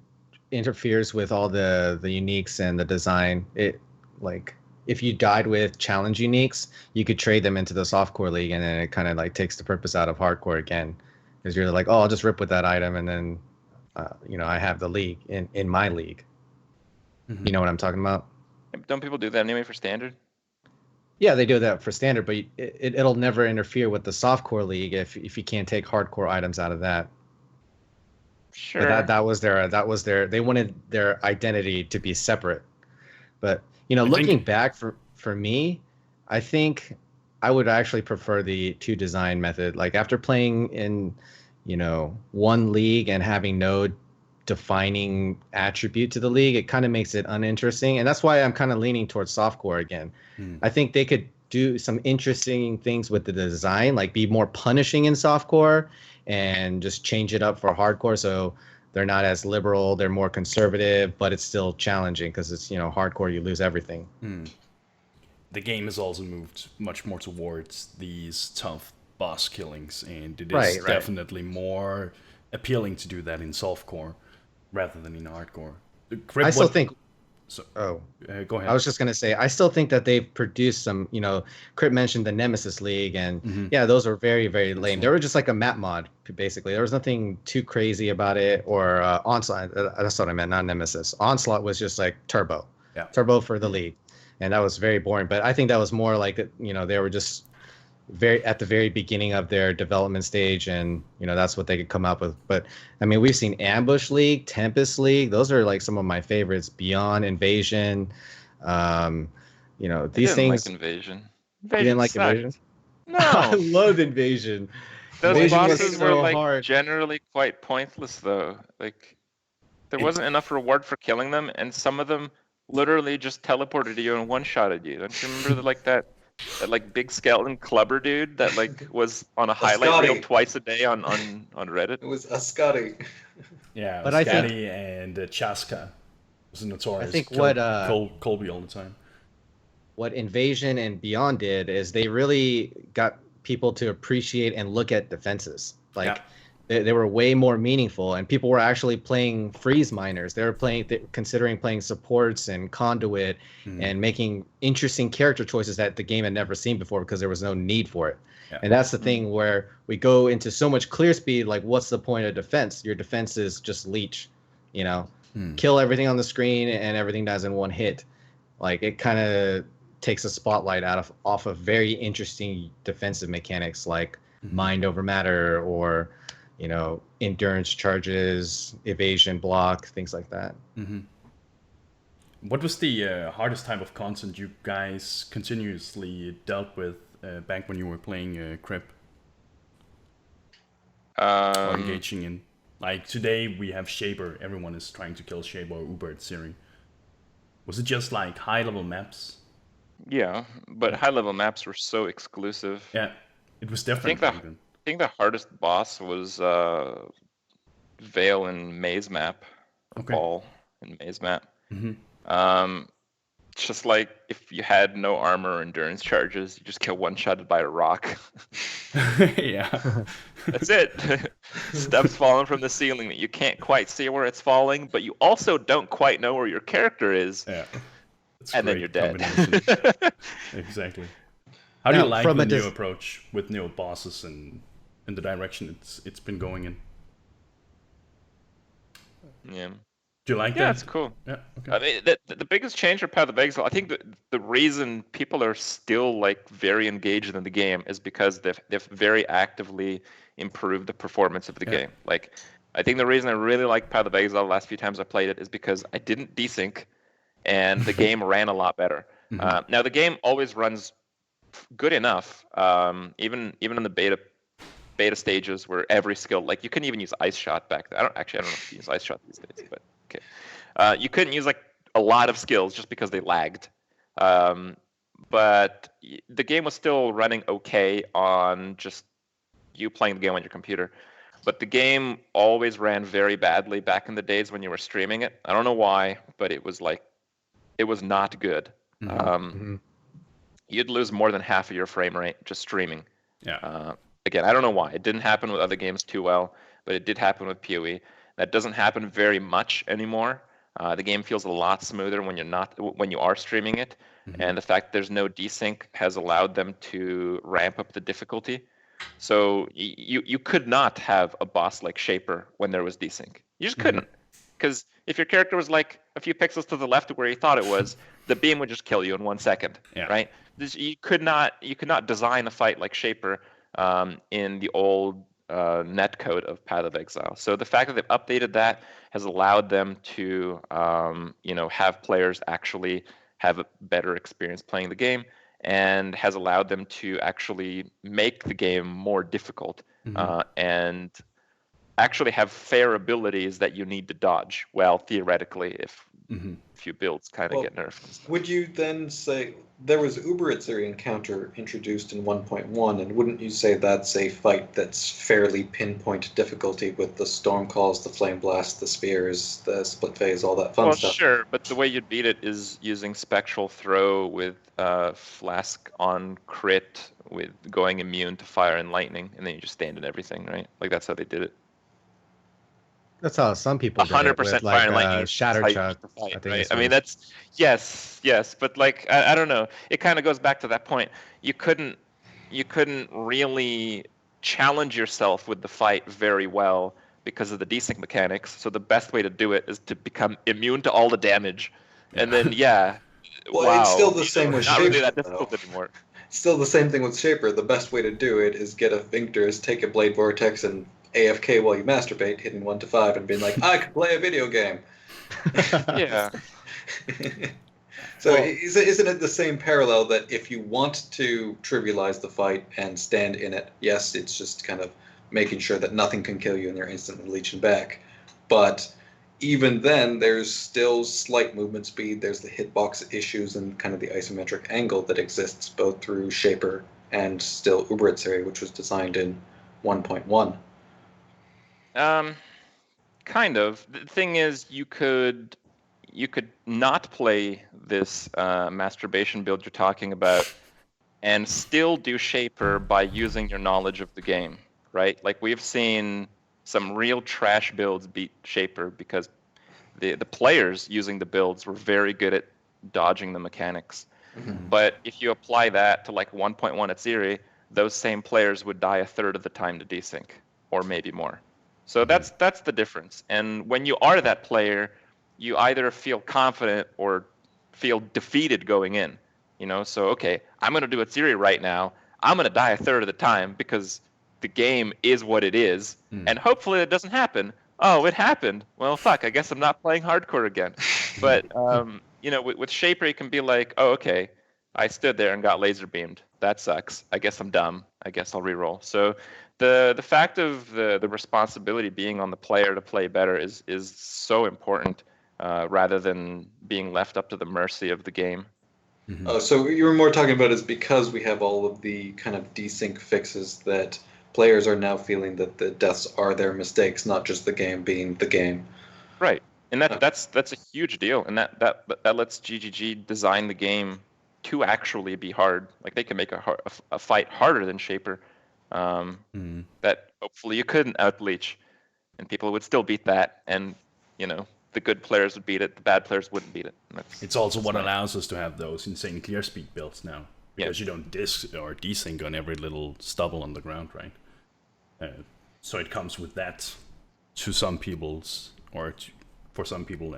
interferes with all the uniques and the design. It like if you died with challenge uniques, you could trade them into the softcore league, and then it kind of like takes the purpose out of hardcore again, because you're like, oh, I'll just rip with that item, and then I have the league in my league. Mhm. You know what I'm talking about? Don't people do that anyway for standard? Yeah, they do that for standard, but it'll never interfere with the softcore league if you can't take hardcore items out of that. Sure. But that was their they wanted their identity to be separate. But looking back for me, I think I would actually prefer the two design method. Like after playing in one league and having no defining attribute to the league, it kind of makes it uninteresting, and that's why I'm kind of leaning towards softcore again. I think they could do some interesting things with the design, like be more punishing in softcore and just change it up for hardcore, so they're not as liberal, they're more conservative, but it's still challenging because it's hardcore, you lose everything. The game has also moved much more towards these tough boss killings, and it is Right. definitely more appealing to do that in softcore rather than in hardcore. Crip, I still think So, oh go ahead. I was just going to say, I still think that they've produced some, Crip mentioned the Nemesis League, and yeah, those are very, very lame. They were just like a map mod, basically. There was nothing too crazy about it, or Onslaught, that's what I meant, not Nemesis. Onslaught was just like turbo. Yeah. Turbo for the league. And that was very boring, but I think that was more like, they were just at the very beginning of their development stage, and that's what they could come up with. But I mean, we've seen Ambush League, Tempest League, those are like some of my favorites. Beyond, Invasion, these I didn't things. like Invasion. You didn't like sucked. Invasion? No. I loved Invasion. Those Invasion was bosses so were like hard. generally quite pointless though. Like there wasn't enough reward for killing them, and some of them literally just teleported to you and one-shotted you. Don't you remember that like big skeleton clubber dude that like was on a highlight reel Scotty. twice a day on Reddit? It was a Scotty. Yeah, But I think- Scotty and Chaska was notorious. I think Killed what, Colby all the time. what Invasion and Beyond did is they really got people to appreciate and look at defenses. Like they were way more meaningful, and people were actually playing freeze miners. They were considering playing supports and conduit and making interesting character choices that the game had never seen before because there was no need for it. Yeah. And that's the thing where we go into so much clear speed. Like, what's the point of defense? Your defense is just leech, kill everything on the screen and everything dies in one hit. Like, it kind of takes a spotlight off of very interesting defensive mechanics like mind over matter, or endurance charges, evasion block, things like that. What was the hardest type of content you guys continuously dealt with back when you were playing Crip? Or engaging in? Like today we have Shaper, everyone is trying to kill Shaper or Uber at Siri. Was it just like high level maps? Yeah, but high-level maps were so exclusive. Yeah, it was I think different. the hardest boss was Veil in Maze Map, or Okay. Ball in Maze Map. Mm-hmm. Just like if you had no armor or endurance charges, you just get one-shotted by a rock. Yeah. That's it. Stuff's falling from the ceiling that you can't quite see where it's falling, but you also don't quite know where your character is. Yeah. That's And then great you're dead. combination. Exactly. How do Now, you like from the a new approach with new bosses and in the direction it's been going in? Yeah. Do you like Yeah, that? it's cool. Yeah. Okay. I mean, the biggest change for Path of Exile, I think the reason people are still like very engaged in the game is because they've very actively improved the performance of the game. Like, I think the reason I really like Path of Exile the last few times I played it is because I didn't desync, and the game ran a lot better. Now the game always runs good enough, even in the beta stages where every skill, like you couldn't even use Ice Shot back then. I don't know if you use Ice Shot these days, but okay. You couldn't use like a lot of skills just because they lagged. But the game was still running okay on just you playing the game on your computer. But the game always ran very badly back in the days when you were streaming it. I don't know why, but it was not good. You'd lose more than half of your frame rate just streaming. Yeah. Again, I don't know why. It didn't happen with other games too well, but it did happen with PoE. That doesn't happen very much anymore. The game feels a lot smoother when you are streaming it, and the fact there's no desync has allowed them to ramp up the difficulty. So you could not have a boss like Shaper when there was desync. You just couldn't, because if your character was like a few pixels to the left of where you thought it was, the beam would just kill you in 1 second, right? You could not design a fight like Shaper in the old netcode of Path of Exile. So the fact that they've updated that has allowed them to have players actually have a better experience playing the game, and has allowed them to actually make the game more difficult and actually have fair abilities that you need to dodge. Well, theoretically, if few builds kind of get nerfed. Would you then say there was Uberitzer encounter introduced in 1.1, and wouldn't you say that's a fight that's fairly pinpoint difficulty with the storm calls, the flame blast, the spears, the split phase, all that fun stuff? Well, sure, but the way you'd beat it is using spectral throw with flask on crit, with going immune to fire and lightning, and then you just stand in everything, right? Like that's how they did it. That's how some people did it 100% with, fire like, and lightning. Shatter Chuck. Right? I mean, that's yes, but like I don't know. It kind of goes back to that point. You couldn't really challenge yourself with the fight very well because of the desync mechanics. So the best way to do it is to become immune to all the damage, and then Well, it's still the same with not Shaper. really that difficult anymore. Still the same thing with Shaper. The best way to do it is get a Vinctors, take a Blade Vortex, and AFK while you masturbate, hitting 1 to 5, and being like, I could play a video game. Yeah. So isn't it the same parallel that if you want to trivialize the fight and stand in it, yes, it's just kind of making sure that nothing can kill you and you're instantly leeching back. But even then, there's still slight movement speed, there's the hitbox issues and kind of the isometric angle that exists both through Shaper and still Uberitzer, which was designed in 1.1. Kind of. The thing is, you could not play this masturbation build you're talking about and still do Shaper by using your knowledge of the game, right? Like we've seen some real trash builds beat Shaper because the players using the builds were very good at dodging the mechanics. But if you apply that to like 1.1 at Zeri, those same players would die a third of the time to desync, or maybe more. So that's the difference. And when you are that player, you either feel confident or feel defeated going in. So okay, I'm gonna do a Zeri right now. I'm gonna die a third of the time because the game is what it is, and hopefully it doesn't happen. Oh, it happened. Well, fuck. I guess I'm not playing hardcore again. But with Shaper, you can be like, oh, okay, I stood there and got laser beamed. That sucks. I guess I'm dumb. I guess I'll reroll. So the fact of the responsibility being on the player to play better is so important, rather than being left up to the mercy of the game. So you were more talking about is because we have all of the kind of desync fixes that players are now feeling that the deaths are their mistakes, not just the game being the game. Right, and that's a huge deal, and that lets GGG design the game to actually be hard. Like they can make a fight harder than Shaper. That hopefully you couldn't outbleach, and people would still beat that, and the good players would beat it, the bad players wouldn't beat it. It's also what allows us to have those insane clear speed builds now, because you don't desync on every little stubble on the ground, right? So it comes with that to some people's, for some people,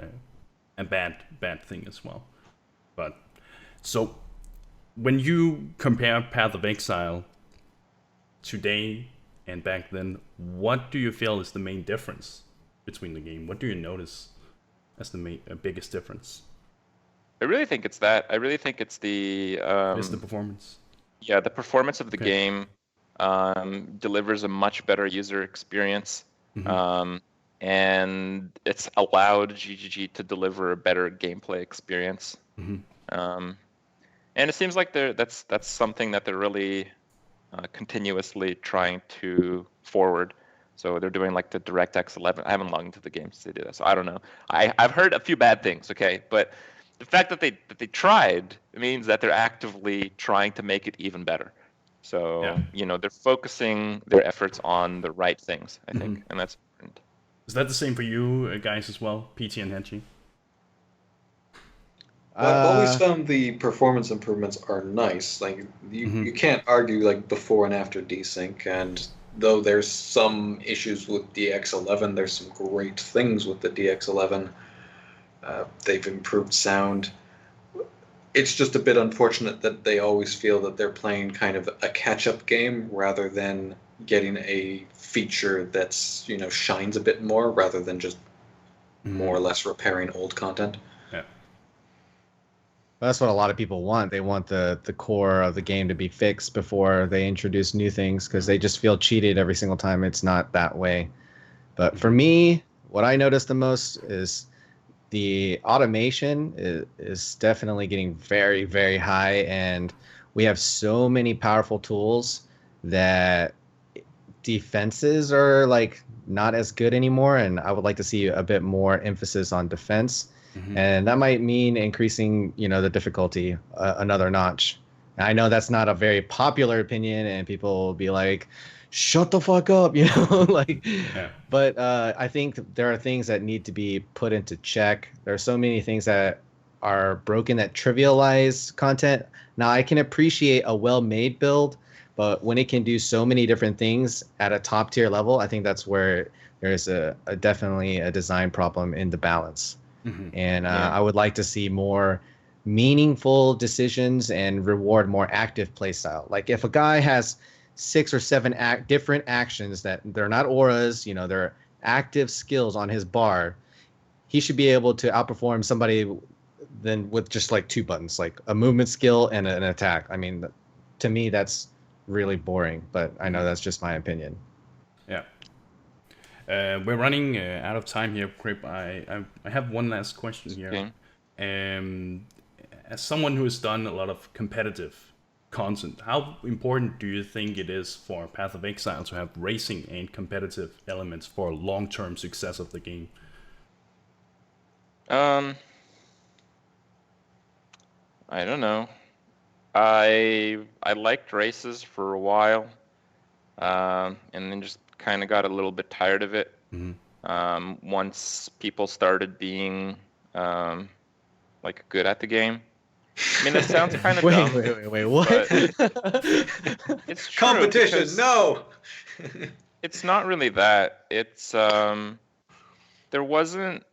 a bad thing as well. But so when you compare Path of Exile today and back then, what do you feel is the main difference between the game? What do you notice as the biggest difference? I really think it's that. I really think it's the Is the performance? Yeah, the performance of the game delivers a much better user experience, and it's allowed GGG to deliver a better gameplay experience. And it seems like that's something that they're really continuously trying to forward. So they're doing like the DirectX 11. I haven't logged into the game since they did that, so I don't know. I've heard a few bad things, okay, but the fact that they tried means that they're actively trying to make it even better. So they're focusing their efforts on the right things, I think, and that's important. Is that the same for you guys as well, PT and Henchi? I've always found the performance improvements are nice. Like you can't argue like before and after desync, and though there's some issues with DX11, there's some great things with the DX11. They've improved sound. It's just a bit unfortunate that they always feel that they're playing kind of a catch-up game rather than getting a feature that's shines a bit more rather than just more or less repairing old content. That's what a lot of people want. They want the core of the game to be fixed before they introduce new things because they just feel cheated every single time. It's not that way. But for me, what I notice the most is the automation is definitely getting very, very high. And we have so many powerful tools that defenses are like not as good anymore. And I would like to see a bit more emphasis on defense. And that might mean increasing, the difficulty another notch. I know that's not a very popular opinion, and people will be like, "Shut the fuck up," But I think there are things that need to be put into check. There are so many things that are broken that trivialize content. Now, I can appreciate a well-made build, but when it can do so many different things at a top-tier level, I think that's where there's definitely a design problem in the balance. And I would like to see more meaningful decisions and reward more active playstyle. Like if a guy has 6 or 7 different actions that they're not auras, they're active skills on his bar, he should be able to outperform somebody than with just like 2 buttons, like a movement skill and an attack. I mean, to me, that's really boring, but I know that's just my opinion. Yeah. We're running out of time here, Crip. I have one last question here. As someone who has done a lot of competitive content, how important do you think it is for Path of Exile to have racing and competitive elements for long-term success of the game? I don't know. I liked races for a while, and then just kind of got a little bit tired of it. Once people started being like good at the game. I mean, that sounds kind of dumb. Wait, what? It's true, competition. No. It's not really that. It's there wasn't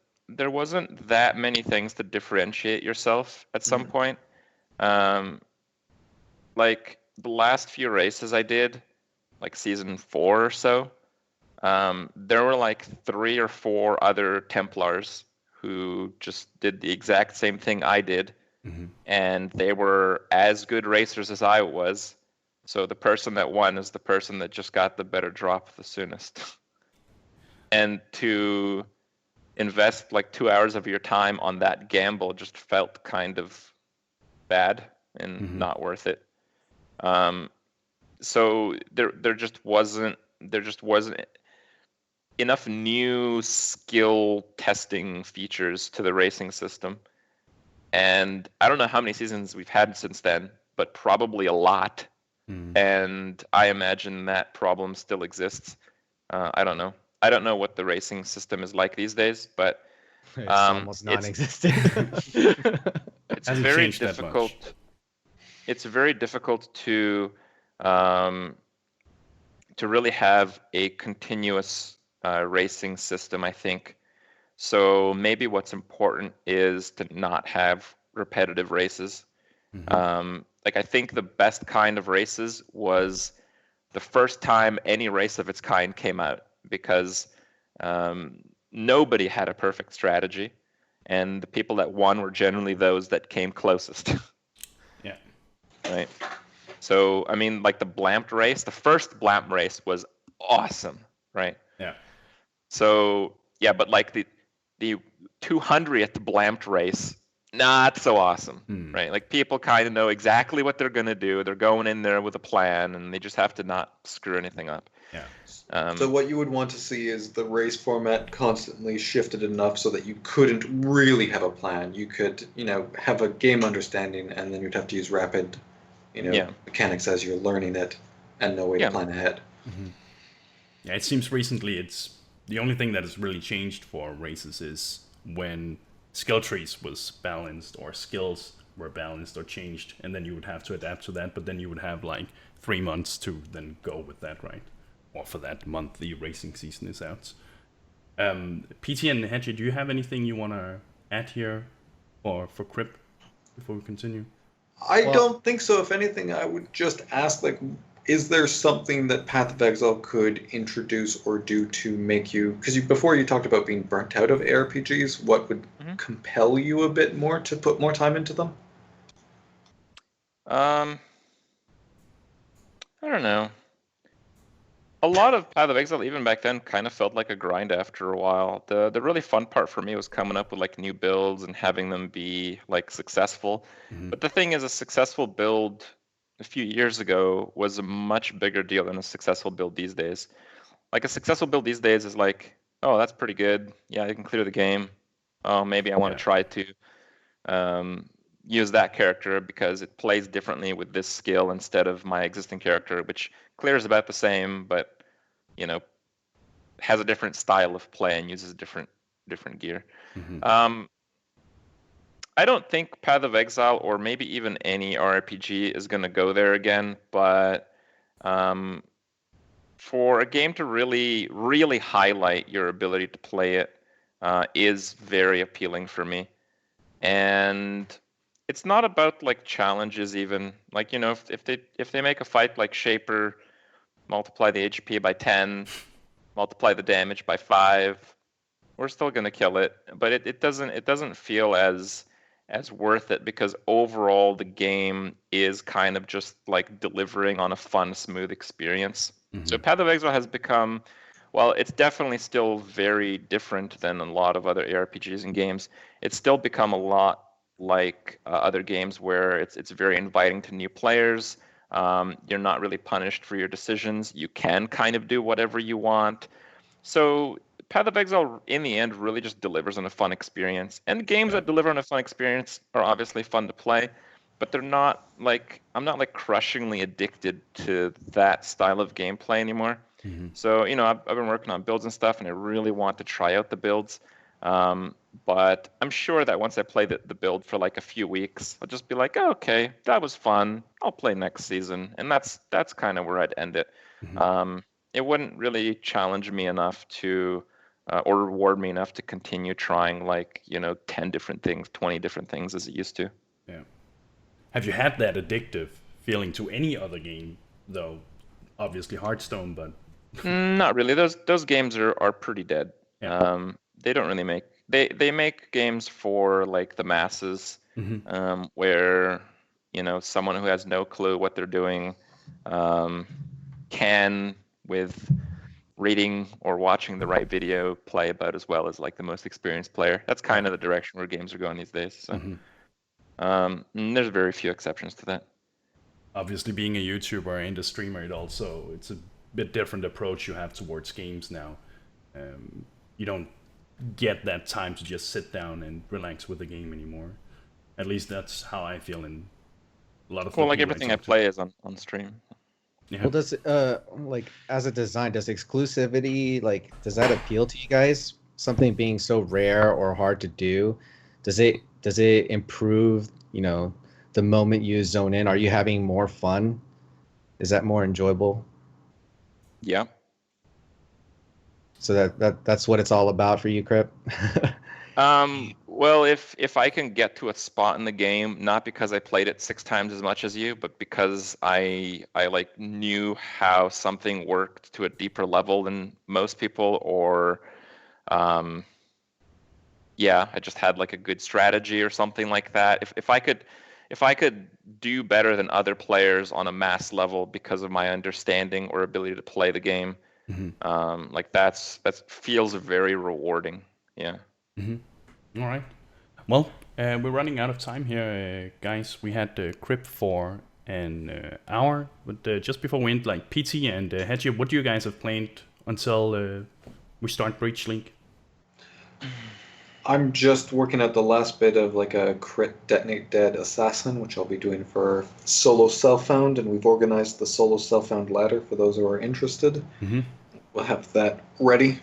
that many things to differentiate yourself at some point. Like the last few races I did, like season 4 or so, there were like 3 or 4 other Templars who just did the exact same thing I did, and they were as good racers as I was. So the person that won is the person that just got the better drop the soonest. And to invest like 2 hours of your time on that gamble just felt kind of bad and not worth it. So there just wasn't enough new skill testing features to the racing system. And I don't know how many seasons we've had since then, but probably a lot. And I imagine that problem still exists. I don't know. I don't know what the racing system is like these days, but It's almost non-existent. it's Hasn't very changed that much. difficult. It's very difficult to really have a continuous racing system, I think. So maybe what's important is to not have repetitive races. Like I think the best kind of races was the first time any race of its kind came out, because nobody had a perfect strategy, and the people that won were generally those that came closest. Yeah. Right. So I mean, like the Blamp race, the first Blamp race was awesome, right? Yeah. So yeah, but like the 200th Blamp race, not so awesome, right? Like people kind of know exactly what they're gonna do. They're going in there with a plan, and they just have to not screw anything up. Yeah. So what you would want to see is the race format constantly shifted enough so that you couldn't really have a plan. You could, have a game understanding, and then you'd have to use rapid, mechanics as you're learning it, and no way to plan ahead. Yeah, it seems recently it's the only thing that has really changed for races is when skill trees was balanced, or skills were balanced or changed, and then you would have to adapt to that, but then you would have like 3 months to then go with that, right? Or for that month the racing season is out. PT and Hedgie, do you have anything you want to add here or for Crip before we continue? I don't think so. If anything, I would just ask, is there something that Path of Exile could introduce or do to make you... Because before you talked about being burnt out of ARPGs, what would compel you a bit more to put more time into them? I don't know. A lot of Path of Exile, even back then, kind of felt like a grind after a while. The really fun part for me was coming up with like new builds and having them be like successful. But the thing is, a successful build a few years ago was a much bigger deal than a successful build these days. Like a successful build these days is like, oh, that's pretty good. Yeah, you can clear the game. Oh, maybe I want to try to use that character because it plays differently with this skill instead of my existing character, which clears about the same, but has a different style of play and uses different gear. I don't think Path of Exile, or maybe even any RPG, is going to go there again, but for a game to really, really highlight your ability to play it is very appealing for me. And it's not about like challenges even. Like, if they make a fight like Shaper, multiply the HP by 10, multiply the damage by 5, we're still gonna kill it. But it doesn't feel as worth it, because overall the game is kind of just like delivering on a fun, smooth experience. So Path of Exile has become, well, it's definitely still very different than a lot of other ARPGs and games. It's still become a lot like other games where it's very inviting to new players. You're not really punished for your decisions. You can kind of do whatever you want. So Path of Exile, in the end, really just delivers on a fun experience. And games that deliver on a fun experience are obviously fun to play, but they're not like, I'm not like crushingly addicted to that style of gameplay anymore. So, I've been working on builds and stuff, and I really want to try out the builds. But I'm sure that once I play the build for like a few weeks, I'll just be like, oh, okay, that was fun. I'll play next season. And that's kind of where I'd end it. It wouldn't really challenge me enough to, or reward me enough to continue trying 10 different things, 20 different things as it used to. Yeah. Have you had that addictive feeling to any other game, though? Obviously Hearthstone, but... Not really. Those games are pretty dead. Yeah. They don't really make... They make games for like the masses, where someone who has no clue what they're doing can, with reading or watching the right video, play about as well as like the most experienced player. That's kind of the direction where games are going these days. So. And there's very few exceptions to that. Obviously, being a YouTuber and a streamer, it's a bit different approach you have towards games now. You don't get that time to just sit down and relax with the game anymore. At least that's how I feel in a lot of. Well, like everything I play is on stream. Yeah. Well, does like as a design, does exclusivity does that appeal to you guys? Something being so rare or hard to do, does it improve, the moment you zone in? Are you having more fun? Is that more enjoyable? Yeah. So that's what it's all about for you, Crip? Well, if I can get to a spot in the game, not because I played it 6 times as much as you, but because I like knew how something worked to a deeper level than most people, or yeah, I just had like a good strategy or something like that. If I could do better than other players on a mass level because of my understanding or ability to play the game, like that feels very rewarding. Yeah. All right. Well, we're running out of time here, guys. We had Crip for an hour, but just before we end, like PT and Hedgie, what do you guys have planned until we start Breach League? I'm just working at the last bit of like a crit detonate dead assassin, which I'll be doing for solo self-found, and we've organized the solo self-found ladder for those who are interested. We'll have that ready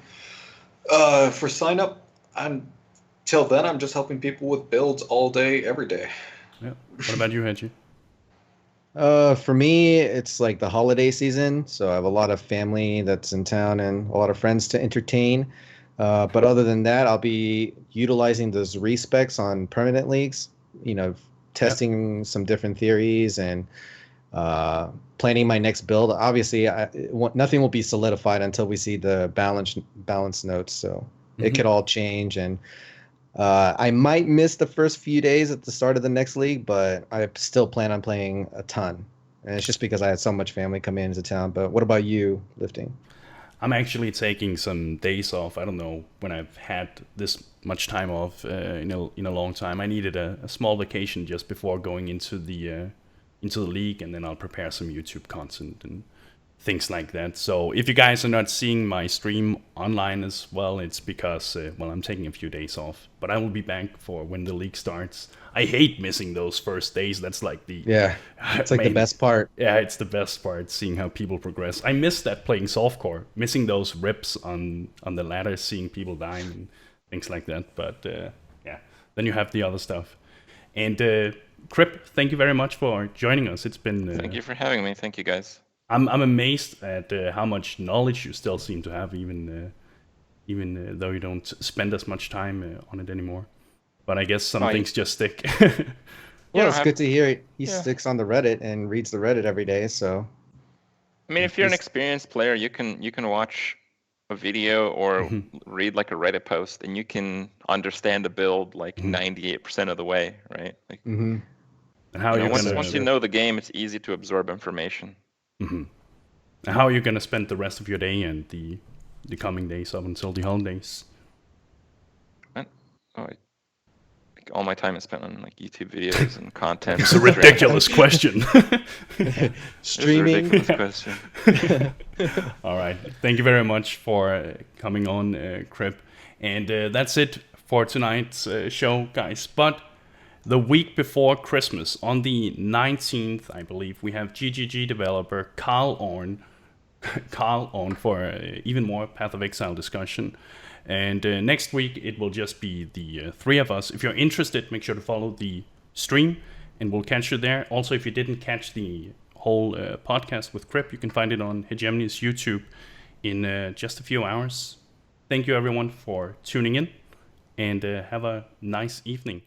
for sign up. Until then, I'm just helping people with builds all day, every day. Yeah. What about you, Hedgie? For me, it's like the holiday season, so I have a lot of family that's in town and a lot of friends to entertain. But other than that, I'll be utilizing those respecs on permanent leagues, testing some different theories and planning my next build. Obviously, nothing will be solidified until we see the balance notes, so it could all change. And I might miss the first few days at the start of the next league, but I still plan on playing a ton. And it's just because I had so much family come into town. But what about you, Lifting? I'm actually taking some days off. I don't know when I've had this much time off in a long time. I needed a small vacation just before going into the league, and then I'll prepare some YouTube content and things like that. So if you guys are not seeing my stream online as well, it's because I'm taking a few days off. But I will be back for when the league starts. I hate missing those first days. That's like it's like the best part. Yeah, it's the best part, seeing how people progress. I miss that playing softcore, missing those rips on the ladder, seeing people dying and things like that. But yeah, then you have the other stuff. And Crip, thank you very much for joining us. It's been thank you for having me. Thank you, guys. I'm amazed at how much knowledge you still seem to have, even though you don't spend as much time on it anymore. But I guess some things just stick. Well, it's good to hear he sticks on the Reddit and reads the Reddit every day. So, I mean, if you're an experienced player, you can watch a video or read like a Reddit post, and you can understand a build like 98% of the way, right? Like, and how once you know the game, it's easy to absorb information. And how are you going to spend the rest of your day and the coming days up until the holidays? All my time is spent on like YouTube videos and content. It's a ridiculous question. Streaming. It's a ridiculous question. All right. Thank you very much for coming on, Crip. And that's it for tonight's show, guys. But the week before Christmas, on the 19th, I believe, we have GGG developer Carl on for even more Path of Exile discussion. And next week, it will just be the 3 of us. If you're interested, make sure to follow the stream, and we'll catch you there. Also, if you didn't catch the whole podcast with Crip, you can find it on Hegemony's YouTube in just a few hours. Thank you, everyone, for tuning in, and have a nice evening.